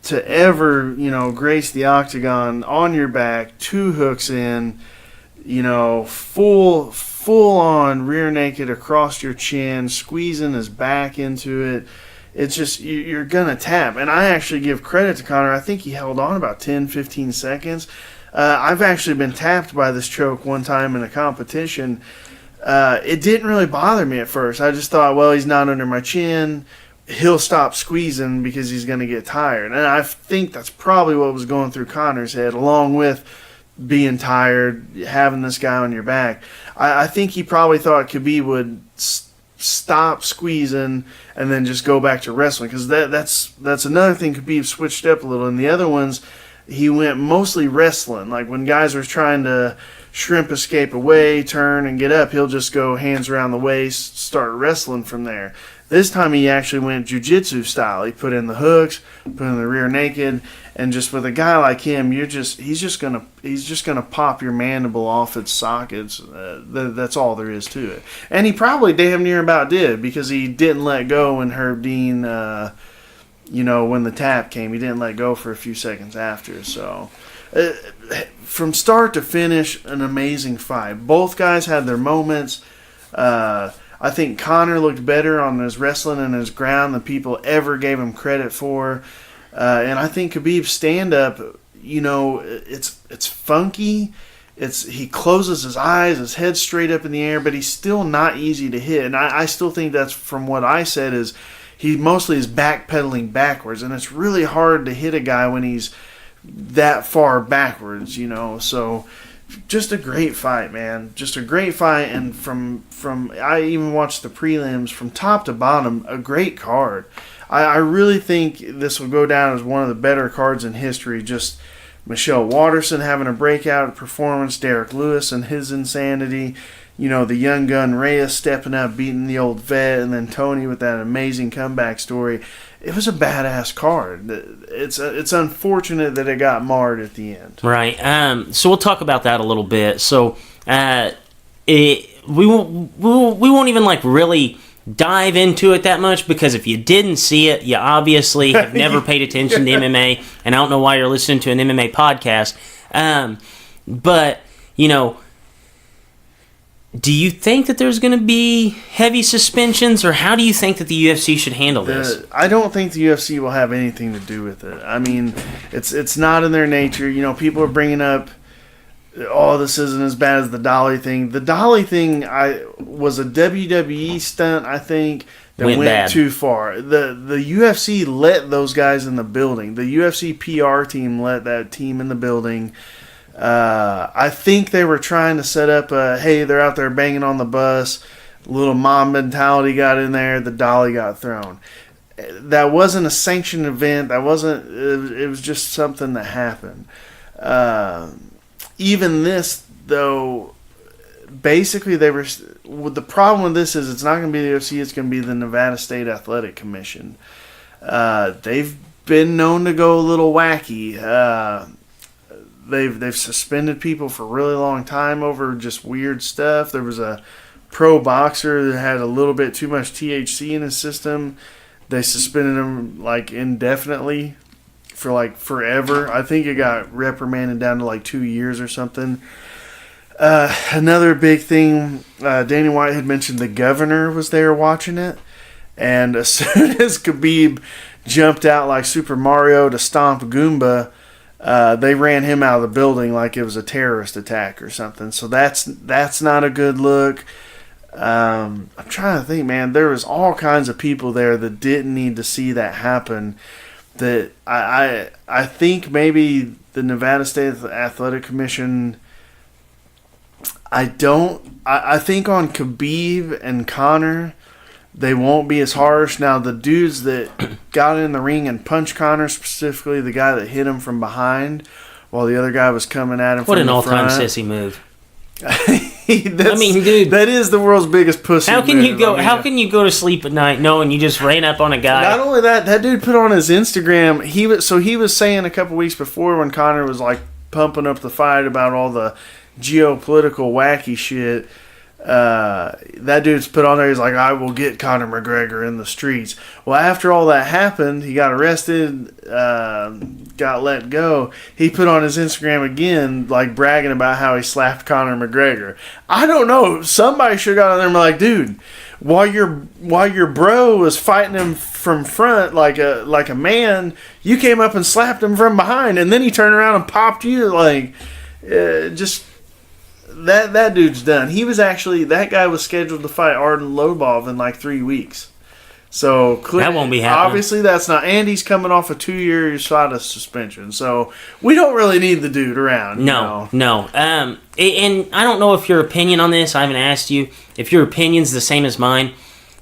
B: to ever, grace the octagon on your back, 2 hooks in, full on rear naked across your chin, squeezing his back into it. It's just, you're going to tap. And I actually give credit to Conor. I think he held on about 10, 15 seconds. I've actually been tapped by this choke one time in a competition. It didn't really bother me at first. I just thought, well, he's not under my chin. He'll stop squeezing because he's going to get tired. And I think that's probably what was going through Conor's head, along with being tired, having this guy on your back. I think he probably thought Khabib would stop squeezing and then just go back to wrestling, because that's another thing. Khabib switched up a little. And the other ones, he went mostly wrestling. Like when guys were trying to shrimp escape away, turn, and get up, he'll just go hands around the waist, start wrestling from there. This time he actually went jiu-jitsu style. He put in the hooks, put in the rear naked, and just with a guy like him, he's just gonna pop your mandible off its sockets. That's all there is to it. And he probably damn near about did, because he didn't let go when Herb Dean, when the tap came, he didn't let go for a few seconds after. So from start to finish, an amazing fight. Both guys had their moments. I think Conor looked better on his wrestling and his ground than people ever gave him credit for. And I think Khabib's stand-up, it's funky. He closes his eyes, his head's straight up in the air, but he's still not easy to hit. And I still think that's from what I said, is he mostly is backpedaling backwards. And it's really hard to hit a guy when he's that far backwards, So just a great fight, man. Just a great fight. And from I even watched the prelims from top to bottom, a great card. I really think this will go down as one of the better cards in history. Just Michelle Waterson having a breakout performance, Derek Lewis and his insanity, the young gun Reyes stepping up, beating the old vet, and then Tony with that amazing comeback story. It was a badass card. It's unfortunate that it got marred at the end.
A: Right. So we'll talk about that a little bit. So we won't even really dive into it that much, because if you didn't see it, you obviously have never paid attention to MMA, and I don't know why you're listening to an MMA podcast. But do you think that there's going to be heavy suspensions, or how do you think that the UFC should handle this?
B: I don't think the UFC will have anything to do with it. I mean, it's not in their nature. People are bringing up oh, this isn't as bad as the dolly thing. The dolly thing was a WWE stunt, I think, that went
A: bad.
B: too far. The UFC let those guys in the building. The UFC PR team let that team in the building. I think they were trying to set up hey, they're out there banging on the bus. Little mob mentality got in there. The dolly got thrown. That wasn't a sanctioned event. That wasn't. It was just something that happened. Even this, though, basically they were. The problem with this is it's not going to be the UFC. It's going to be the Nevada State Athletic Commission. They've been known to go a little wacky. They've suspended people for a really long time over just weird stuff. There was a pro boxer that had a little bit too much THC in his system. They suspended him like indefinitely for like forever. I think it got reprimanded down to like 2 years or something. Another big thing, Danny White had mentioned the governor was there watching it. And as soon as Khabib jumped out like Super Mario to stomp Goomba, they ran him out of the building like it was a terrorist attack or something. So that's not a good look. I'm trying to think, man. There was all kinds of people there that didn't need to see that happen. That I think maybe the Nevada State Athletic Commission. I think on Khabib and Conor, they won't be as harsh. Now the dudes that got in the ring and punched Conor, specifically the guy that hit him from behind, while the other guy was coming at him.
A: What
B: from
A: an
B: the
A: all-time
B: front.
A: sissy move.
B: I
A: mean, dude,
B: that is the world's biggest pussy.
A: How can
B: move.
A: you go?
B: I mean,
A: How can you go to sleep at night knowing you just ran up on a guy?
B: Not only that dude put on his Instagram. He was saying a couple weeks before when Conor was like pumping up the fight about all the geopolitical wacky shit. That dude's put on there. He's like, I will get Conor McGregor in the streets. Well, after all that happened, he got arrested, got let go. He put on his Instagram again, like bragging about how he slapped Conor McGregor. I don't know. Somebody should have got on there and be like, dude, while your bro was fighting him from front like a man, you came up and slapped him from behind, and then he turned around and popped you like just. That dude's done. That guy was scheduled to fight Arden Lobov in like 3 weeks. So
A: that won't be happening.
B: Obviously, that's not. And he's coming off a 2-year shot of suspension. So we don't really need the dude around.
A: No. And I don't know if your opinion on this. I haven't asked you if your opinion's the same as mine.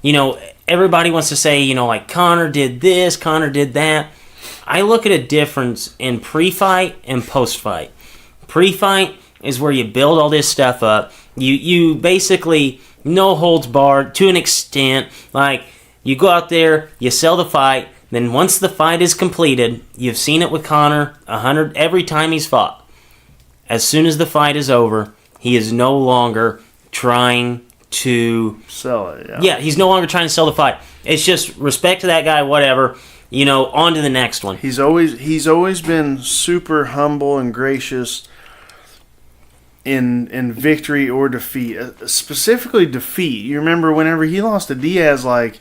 A: You know, everybody wants to say, you know, like Conor did this, Conor did that. I look at a difference in pre-fight and post-fight. Pre-fight is where you build all this stuff up. You basically no holds barred to an extent. Like, you go out there, you sell the fight, then once the fight is completed, you've seen it with Conor every time he's fought. As soon as the fight is over, he is no longer trying to
B: sell it.
A: Yeah, he's no longer trying to sell the fight. It's just respect to that guy, whatever. You know, on to the next one.
B: He's always been super humble and gracious in victory or defeat, specifically defeat. You remember whenever he lost to Diaz, like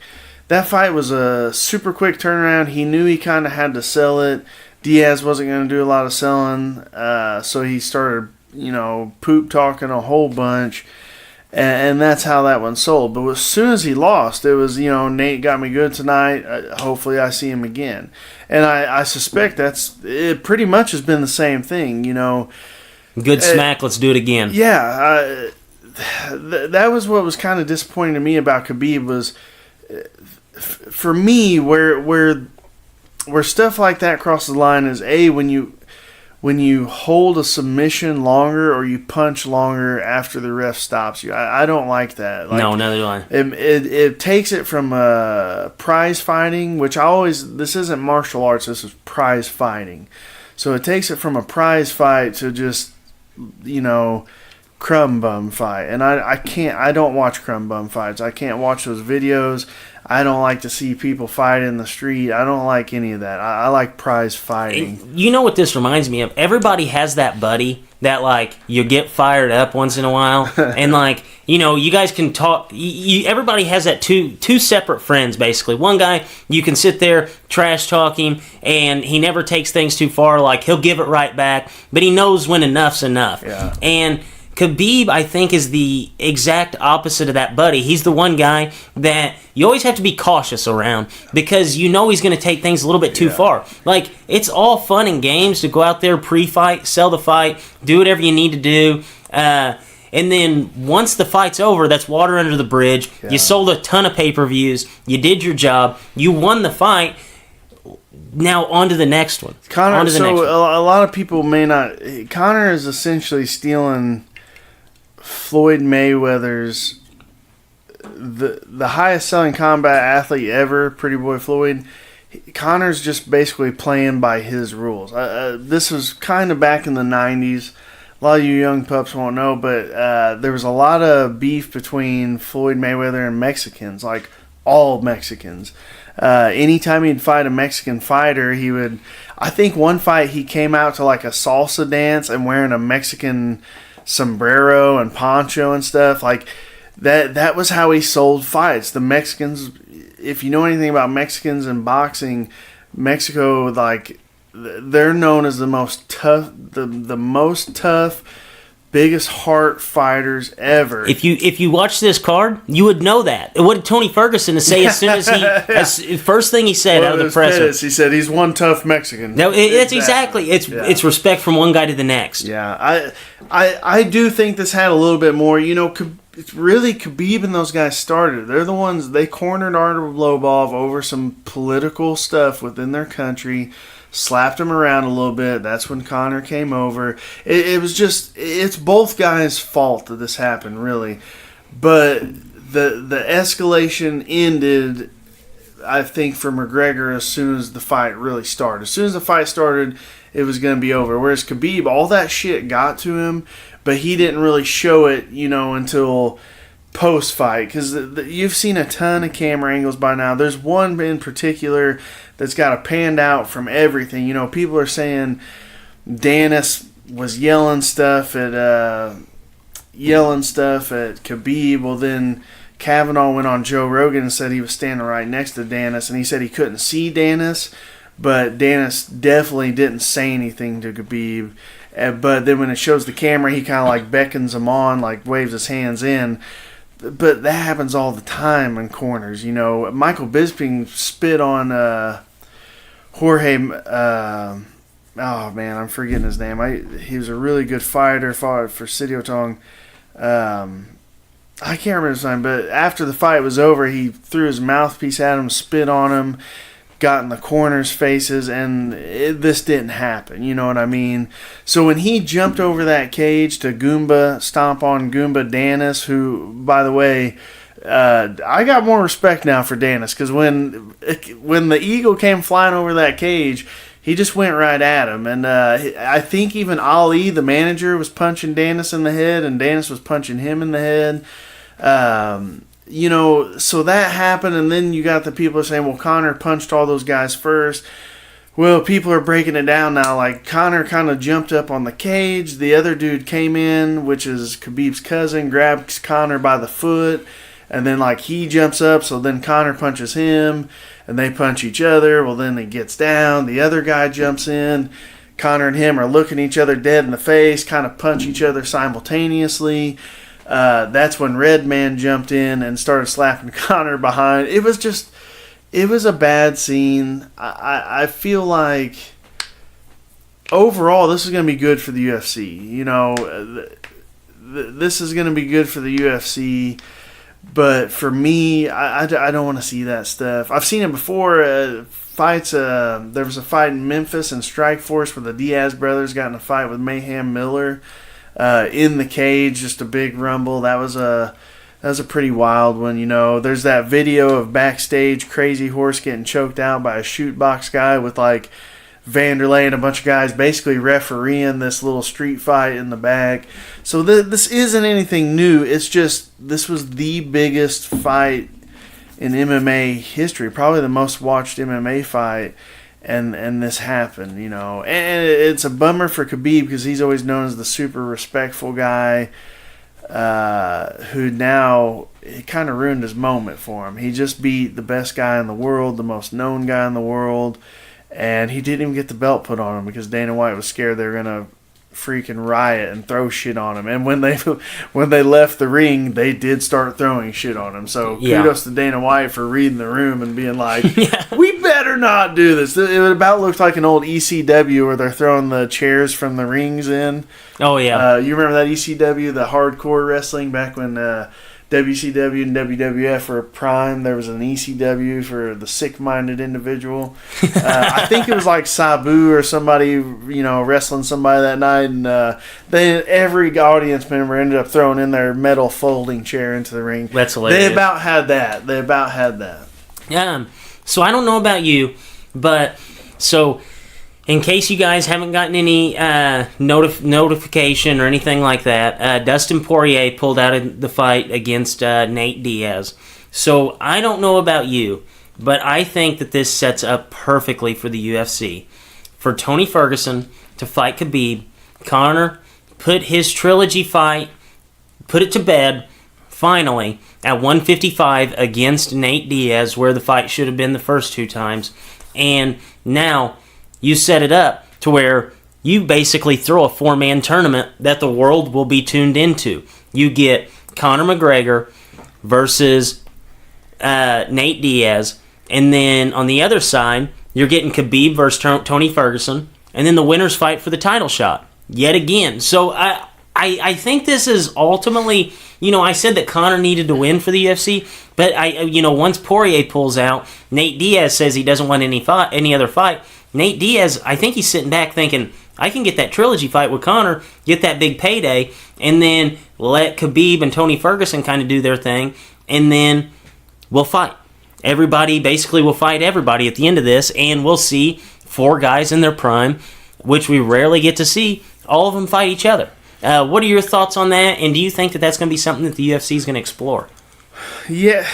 B: that fight was a super quick turnaround. He knew he kind of had to sell it. Diaz wasn't going to do a lot of selling, so he started, poop talking a whole bunch, and that's how that one sold. But as soon as he lost, it was, Nate got me good tonight. Hopefully I see him again. And I suspect it pretty much has been the same thing,
A: Good smack, let's do it again.
B: Yeah, that was what was kind of disappointing to me about Khabib was, for me, where stuff like that crosses the line is when you hold a submission longer or you punch longer after the ref stops you. I don't like that. Like,
A: no, neither do I.
B: It takes it from prize fighting, which this isn't martial arts, this is prize fighting. So it takes it from a prize fight to just, crumb bum fight. And I don't watch crumb bum fights. I can't watch those videos. I don't like to see people fight in the street. I don't like any of that. I like prize fighting.
A: You know what this reminds me of? Everybody has that buddy that, like, you get fired up once in a while, and, like, you know, you guys can talk. Everybody has that two separate friends, basically. One guy, you can sit there, trash talk him, and he never takes things too far. Like, he'll give it right back, but he knows when enough's enough.
B: Yeah.
A: And Khabib, I think, is the exact opposite of that buddy. He's the one guy that you always have to be cautious around because you know he's going to take things a little bit too far. Like, it's all fun and games to go out there pre-fight, sell the fight, do whatever you need to do. And then once the fight's over, that's water under the bridge. Yeah. You sold a ton of pay-per-views. You did your job. You won the fight. Now on to the next one.
B: Conor. A lot of people may not. Conor is essentially stealing Floyd Mayweather's the highest selling combat athlete ever, Pretty Boy Floyd. Conor's just basically playing by his rules. This was kind of back in the 90s. A lot of you young pups won't know, but there was a lot of beef between Floyd Mayweather and Mexicans, like all Mexicans. Anytime he'd fight a Mexican fighter, he would... I think one fight he came out to like a salsa dance and wearing a Mexican sombrero and poncho and stuff. Like, that was how he sold fights. The Mexicans, if you know anything about Mexicans and boxing, Mexico, like, they're known as the most tough, the most tough, biggest heart fighters ever.
A: If you watch this card, you would know that. What did Tony Ferguson say as soon as first thing he said out of the presser?
B: He said he's one tough Mexican.
A: No, that's exactly. It's respect from one guy to the next.
B: Yeah, I do think this had a little bit more. You know, it's really Khabib and those guys started. They're the ones, they cornered Artur Lobov over some political stuff within their country. Slapped him around a little bit. That's when Conor came over. It was just, it's both guys' fault that this happened, really. But the escalation ended, I think, for McGregor as soon as the fight really started. As soon as the fight started, it was going to be over. Whereas Khabib, all that shit got to him, but he didn't really show it, you know, until post-fight. Because you've seen a ton of camera angles by now. There's one in particular that's got it panned out from everything. You know, people are saying Dennis was yelling stuff at Khabib. Well, then Kavanaugh went on Joe Rogan and said he was standing right next to Dennis, and he said he couldn't see Dennis, but Dennis definitely didn't say anything to Khabib. But then when it shows the camera, he kind of like beckons him on, like waves his hands in. But that happens all the time in corners. You know, Michael Bisping spit on Jorge. Oh man, I'm forgetting his name. He was a really good fighter. Fought for Sidio Tong. I can't remember his name. But after the fight was over, he threw his mouthpiece at him, spit on him, got in the corners' faces, and this didn't happen. You know what I mean? So when he jumped over that cage to stomp on Goomba Danis, who, by the way, I got more respect now for Danis, because when the eagle came flying over that cage, he just went right at him. And I think even Ali, the manager, was punching Danis in the head, and Danis was punching him in the head. You know, so that happened, and then you got the people saying, well, Conor punched all those guys first. Well, people are breaking it down now. Like, Conor kind of jumped up on the cage. The other dude came in, which is Khabib's cousin, grabs Conor by the foot, and then, like, he jumps up, so then Conor punches him, and they punch each other. Well, then he gets down. The other guy jumps in. Conor and him are looking each other dead in the face, kind of punch each other simultaneously. That's when Redman jumped in and started slapping Conor behind. It was a bad scene. I feel like overall this is going to be good for the UFC. You know, this is going to be good for the UFC. But for me, I don't want to see that stuff. I've seen it before. Fights. There was a fight in Memphis and Strikeforce where the Diaz brothers got in a fight with Mayhem Miller. In the cage, just a big rumble. That was a pretty wild one, you know. There's that video of backstage Crazy Horse getting choked out by a shoot box guy with like Vanderlei and a bunch of guys basically refereeing this little street fight in the back. So this isn't anything new. It's just this was the biggest fight in MMA history, probably the most watched MMA fight. and this happened, And it's a bummer for Khabib because he's always known as the super respectful guy, who now it kind of ruined his moment for him. He just beat the best guy in the world, the most known guy in the world, and he didn't even get the belt put on him because Dana White was scared they were gonna freaking riot and throw shit on him. And when they left the ring, they did start throwing shit on him. So kudos to Dana White for reading the room and being like, we better not do this. It about looked like an old ECW where they're throwing the chairs from the rings in.
A: Oh, yeah.
B: You remember that ECW, the hardcore wrestling back when WCW and WWF were prime? There was an ECW for the sick-minded individual. I think it was like Sabu or somebody, wrestling somebody that night, and every audience member ended up throwing in their metal folding chair into the ring.
A: That's hilarious.
B: They about had that.
A: Yeah. So I don't know about you, but so in case you guys haven't gotten any notification or anything like that, Dustin Poirier pulled out of the fight against Nate Diaz. So I don't know about you, but I think that this sets up perfectly for the UFC. For Tony Ferguson to fight Khabib, Conor put his trilogy fight, put it to bed, finally, at 155 against Nate Diaz, where the fight should have been the first two times. And now you set it up to where you basically throw a four-man tournament that the world will be tuned into. You get Conor McGregor versus Nate Diaz, and then on the other side, you're getting Khabib versus Tony Ferguson, and then the winners fight for the title shot yet again. So I think this is ultimately, I said that Conor needed to win for the UFC, but once Poirier pulls out, Nate Diaz says he doesn't want any other fight. Nate Diaz, I think he's sitting back thinking, I can get that trilogy fight with Conor, get that big payday, and then let Khabib and Tony Ferguson kind of do their thing, and then we'll fight. Everybody basically will fight everybody at the end of this, and we'll see four guys in their prime, which we rarely get to see, all of them fight each other. What are your thoughts on that, and do you think that that's going to be something that the UFC is going to explore?
B: Yeah,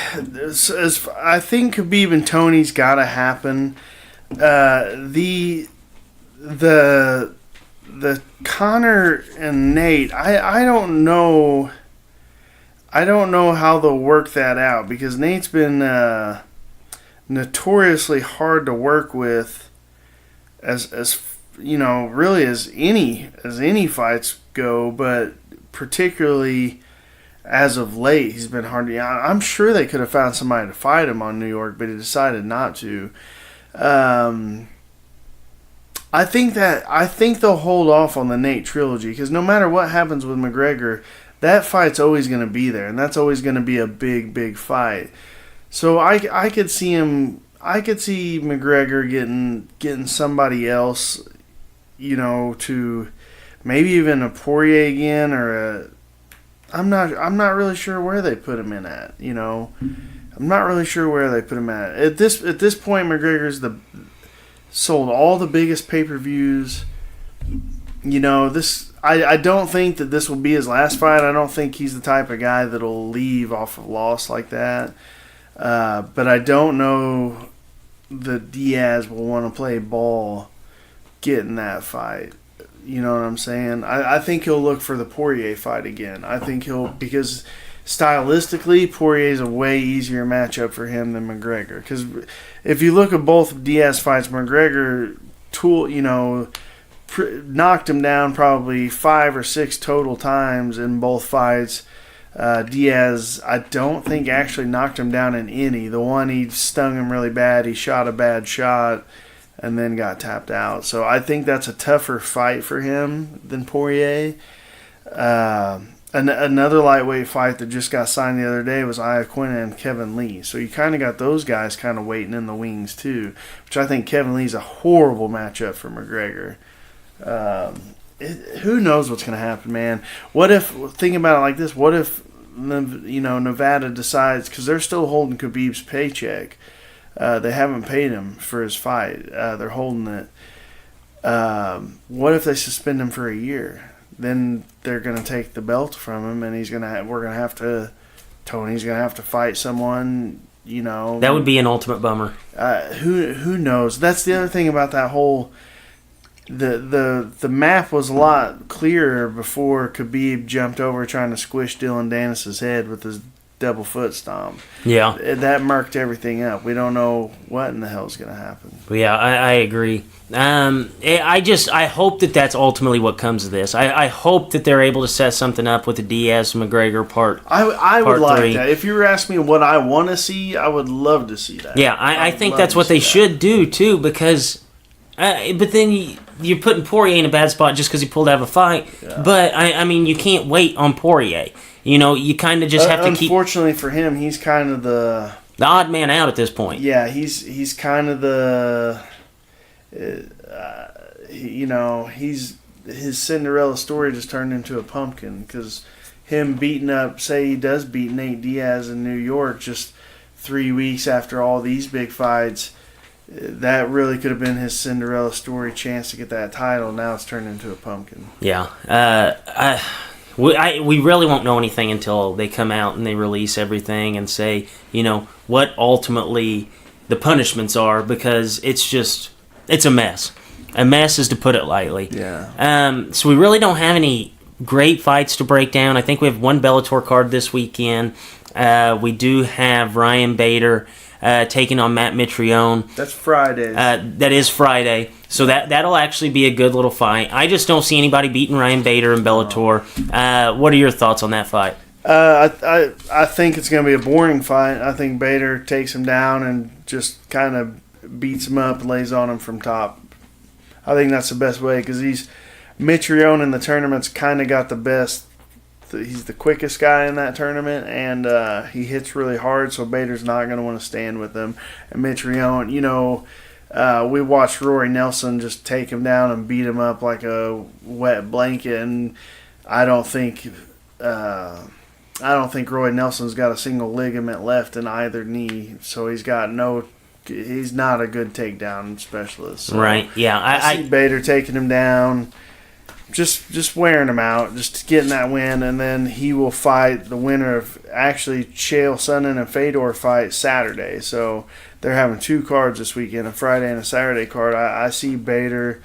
B: I think Khabib and Tony's got to happen. The Conor and Nate, I don't know how they'll work that out because Nate's been notoriously hard to work with as really as any fights go, but particularly as of late he's been hard to. I'm sure they could have found somebody to fight him on New York, but he decided not to. I think they'll hold off on the Nate trilogy because no matter what happens with McGregor, that fight's always going to be there, and that's always going to be a big fight. So I could see McGregor getting somebody else, to maybe even a Poirier again or I'm not really sure where they put him in at. I'm not really sure where they put him at. At this point, McGregor's sold all the biggest pay-per-views. I don't think that this will be his last fight. I don't think he's the type of guy that'll leave off of loss like that. But I don't know that Diaz will want to play ball getting that fight. You know what I'm saying? I think he'll look for the Poirier fight again. I think because stylistically, Poirier's a way easier matchup for him than McGregor. Because if you look at both Diaz fights, McGregor knocked him down probably 5 or 6 total times in both fights. Diaz, I don't think actually knocked him down in any. The one he stung him really bad, he shot a bad shot and then got tapped out. So I think that's a tougher fight for him than Poirier. Another lightweight fight that just got signed the other day was Iaquinta and Kevin Lee. So you kind of got those guys kind of waiting in the wings too, which I think Kevin Lee's a horrible matchup for McGregor. Who knows what's going to happen, man? What if, think about it like this, what if Nevada decides, because they're still holding Khabib's paycheck. They haven't paid him for his fight. They're holding it. What if they suspend him for a year? Then they're going to take the belt from him, and Tony's going to have to fight someone,
A: That would be an ultimate bummer.
B: Who knows? That's the other thing about that whole. The map was a lot clearer before Khabib jumped over trying to squish Dylan Dennis's head with his double foot stomp.
A: Yeah.
B: That murked everything up. We don't know what in the hell is going to happen.
A: Yeah, I agree. I hope that that's ultimately what comes of this. I hope that they're able to set something up with the Diaz-McGregor part.
B: I would like
A: 3.
B: that. If you were asking me what I want to see, I would love to see that.
A: Yeah, I think that's what they should do, too, because... but then you're putting Poirier in a bad spot just because he pulled out of a fight. Yeah. But, I mean, you can't wait on Poirier. You kind of just have to keep...
B: Unfortunately for him, he's kind of the
A: odd man out at this point.
B: Yeah, he's kind of the... his Cinderella story just turned into a pumpkin because him beating up... Say he does beat Nate Diaz in New York just 3 weeks after all these big fights... That really could have been his Cinderella story chance to get that title. Now it's turned into a pumpkin.
A: Yeah. We really won't know anything until they come out and they release everything and say, what ultimately the punishments are, because it's a mess. A mess is to put it lightly.
B: Yeah.
A: So we really don't have any great fights to break down. I think we have one Bellator card this weekend. We do have Ryan Bader taking on Matt Mitrione.
B: That's Friday.
A: That is Friday. So that'll actually be a good little fight. I just don't see anybody beating Ryan Bader in Bellator. What are your thoughts on that fight?
B: I think it's going to be a boring fight. I think Bader takes him down and just kind of beats him up and lays on him from top. I think that's the best way because Mitrione in the tournament's kind of got the best. He's the quickest guy in that tournament, and he hits really hard, so Bader's not going to want to stand with him. And Mitrione, we watched Rory Nelson just take him down and beat him up like a wet blanket, and I don't think Roy Nelson's got a single ligament left in either knee, so he's not a good takedown specialist. So
A: right, yeah.
B: I see Bader taking him down, just wearing him out, just getting that win, and then he will fight the winner of actually Chael Sonnen and Fedor fight Saturday. So they're having 2 cards this weekend, a Friday and a Saturday card. I see Bader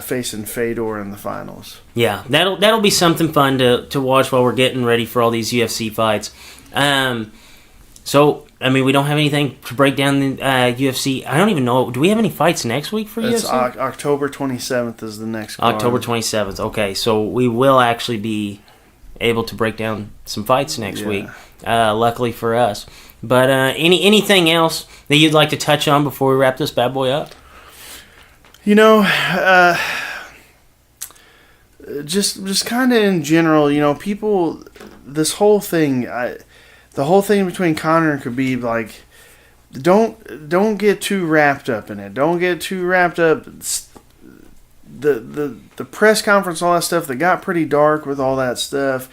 B: facing Fedor in the finals.
A: Yeah, that'll be something fun to watch while we're getting ready for all these UFC fights. So, I mean, we don't have anything to break down the UFC. I don't even know. Do we have any fights next week for UFC?
B: October 27th is the next card.
A: October 27th. Okay, so we will actually be able to break down some fights next week, luckily for us. But anything else that you'd like to touch on before we wrap this bad boy up?
B: Just kind of in general, people, this whole thing... The whole thing between Conor and Khabib, like, don't get too wrapped up in it. Don't get too wrapped up. The press conference, all that stuff, that got pretty dark with all that stuff.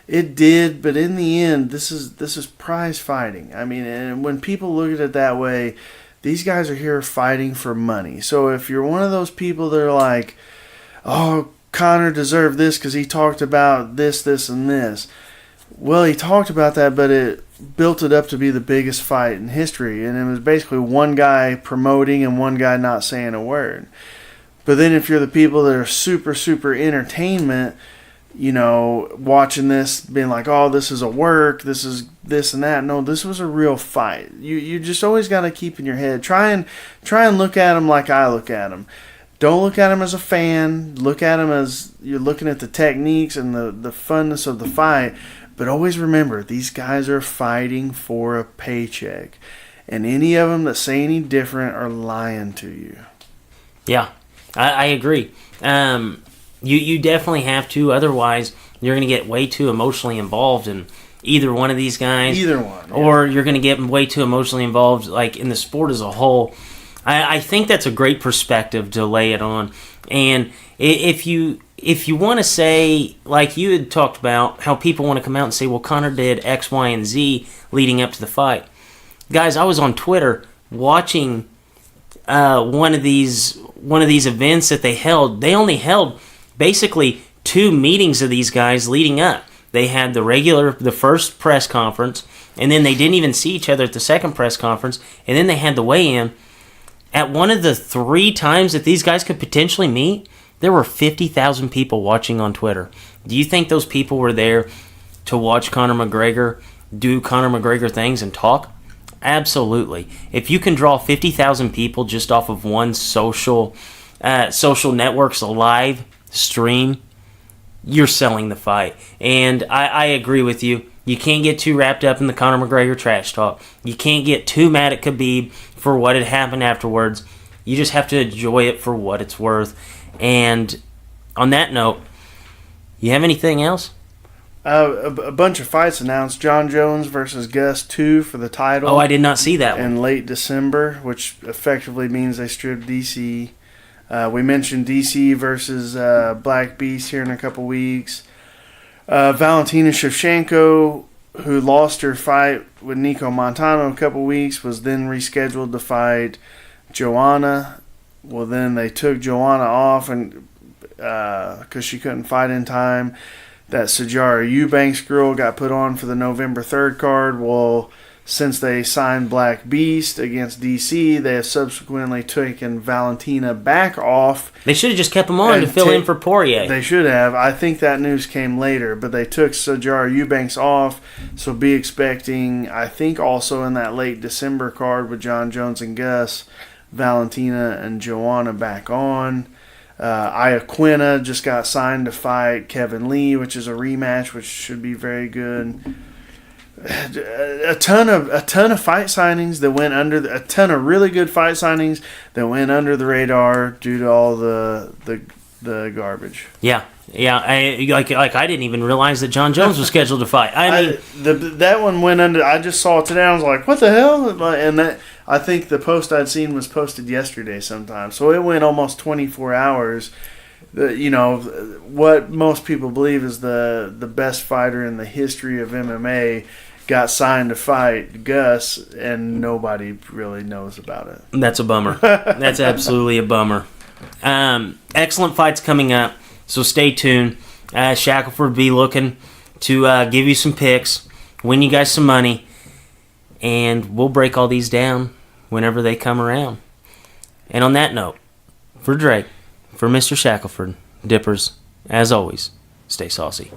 B: It did, but in the end, this is prize fighting. I mean, and when people look at it that way, these guys are here fighting for money. So if you're one of those people that are like, oh, Conor deserved this because he talked about this, and this. Well, he talked about that, but it built it up to be the biggest fight in history. And it was basically one guy promoting and one guy not saying a word. But then if you're the people that are super, super entertainment, watching this, being like, oh, this is a work, this is this and that. No, this was a real fight. You just always got to keep in your head. Try and look at him like I look at him. Don't look at him as a fan. Look at him as you're looking at the techniques and the funness of the fight. But always remember, these guys are fighting for a paycheck. And any of them that say any different are lying to you. Yeah,
A: I agree. You definitely have to. Otherwise, you're going to get way too emotionally involved in either one of these guys.
B: Either one. Yeah.
A: Or you're going to get way too emotionally involved like in the sport as a whole. I think that's a great perspective to lay it on. And if you want to say, like you had talked about, how people want to come out and say, well, Conor did X, Y, and Z leading up to the fight. Guys, I was on Twitter watching one of these events that they held. They only held basically 2 meetings of these guys leading up. They had the first press conference, And then they didn't even see each other at the second press conference. And then they had the weigh-in. At one of the 3 times that these guys could potentially meet, there were 50,000 people watching on Twitter. Do you think those people were there to watch Conor McGregor do Conor McGregor things and talk? Absolutely. If you can draw 50,000 people just off of one social network's live stream, you're selling the fight. And I agree with you. You can't get too wrapped up in the Conor McGregor trash talk. You can't get too mad at Khabib for what had happened afterwards. You just have to enjoy it for what it's worth. And on that note, you have anything else?
B: A bunch of fights announced. John Jones versus Gus 2 for the title.
A: Oh, I did not see that one.
B: In late December, which effectively means they stripped DC. We mentioned DC versus Black Beast here in a couple weeks. Valentina Shevchenko, who lost her fight with Nico Montano a couple weeks, was then rescheduled to fight Joanna. Well, then they took Joanna off and because she couldn't fight in time. That Sajara Eubanks girl got put on for the November 3rd card. Well, since they signed Black Beast against DC, they have subsequently taken Valentina back off.
A: They should have just kept him on to fill in for Poirier.
B: They should have. I think that news came later, but they took Sajara Eubanks off, so be expecting, I think also in that late December card with John Jones and Gus, Valentina and Joanna back on. Iaquinta just got signed to fight Kevin Lee, which is a rematch, which should be very good. A ton of fight signings that went under a ton of really good fight signings that went under the radar due to all the garbage.
A: Yeah. I didn't even realize that John Jones was scheduled to fight.
B: That one went under. I just saw it today. I was like, "What the hell?" And that, I think the post I'd seen was posted yesterday sometime. So it went almost 24 hours. What most people believe is the best fighter in the history of MMA got signed to fight Gus, and nobody really knows about it.
A: That's a bummer. That's absolutely a bummer. Excellent fights coming up, so stay tuned. Shackelford will be looking to give you some picks, win you guys some money, and we'll break all these down whenever they come around. And on that note, for Drake, for Mr. Shackelford, Dippers, as always, stay saucy.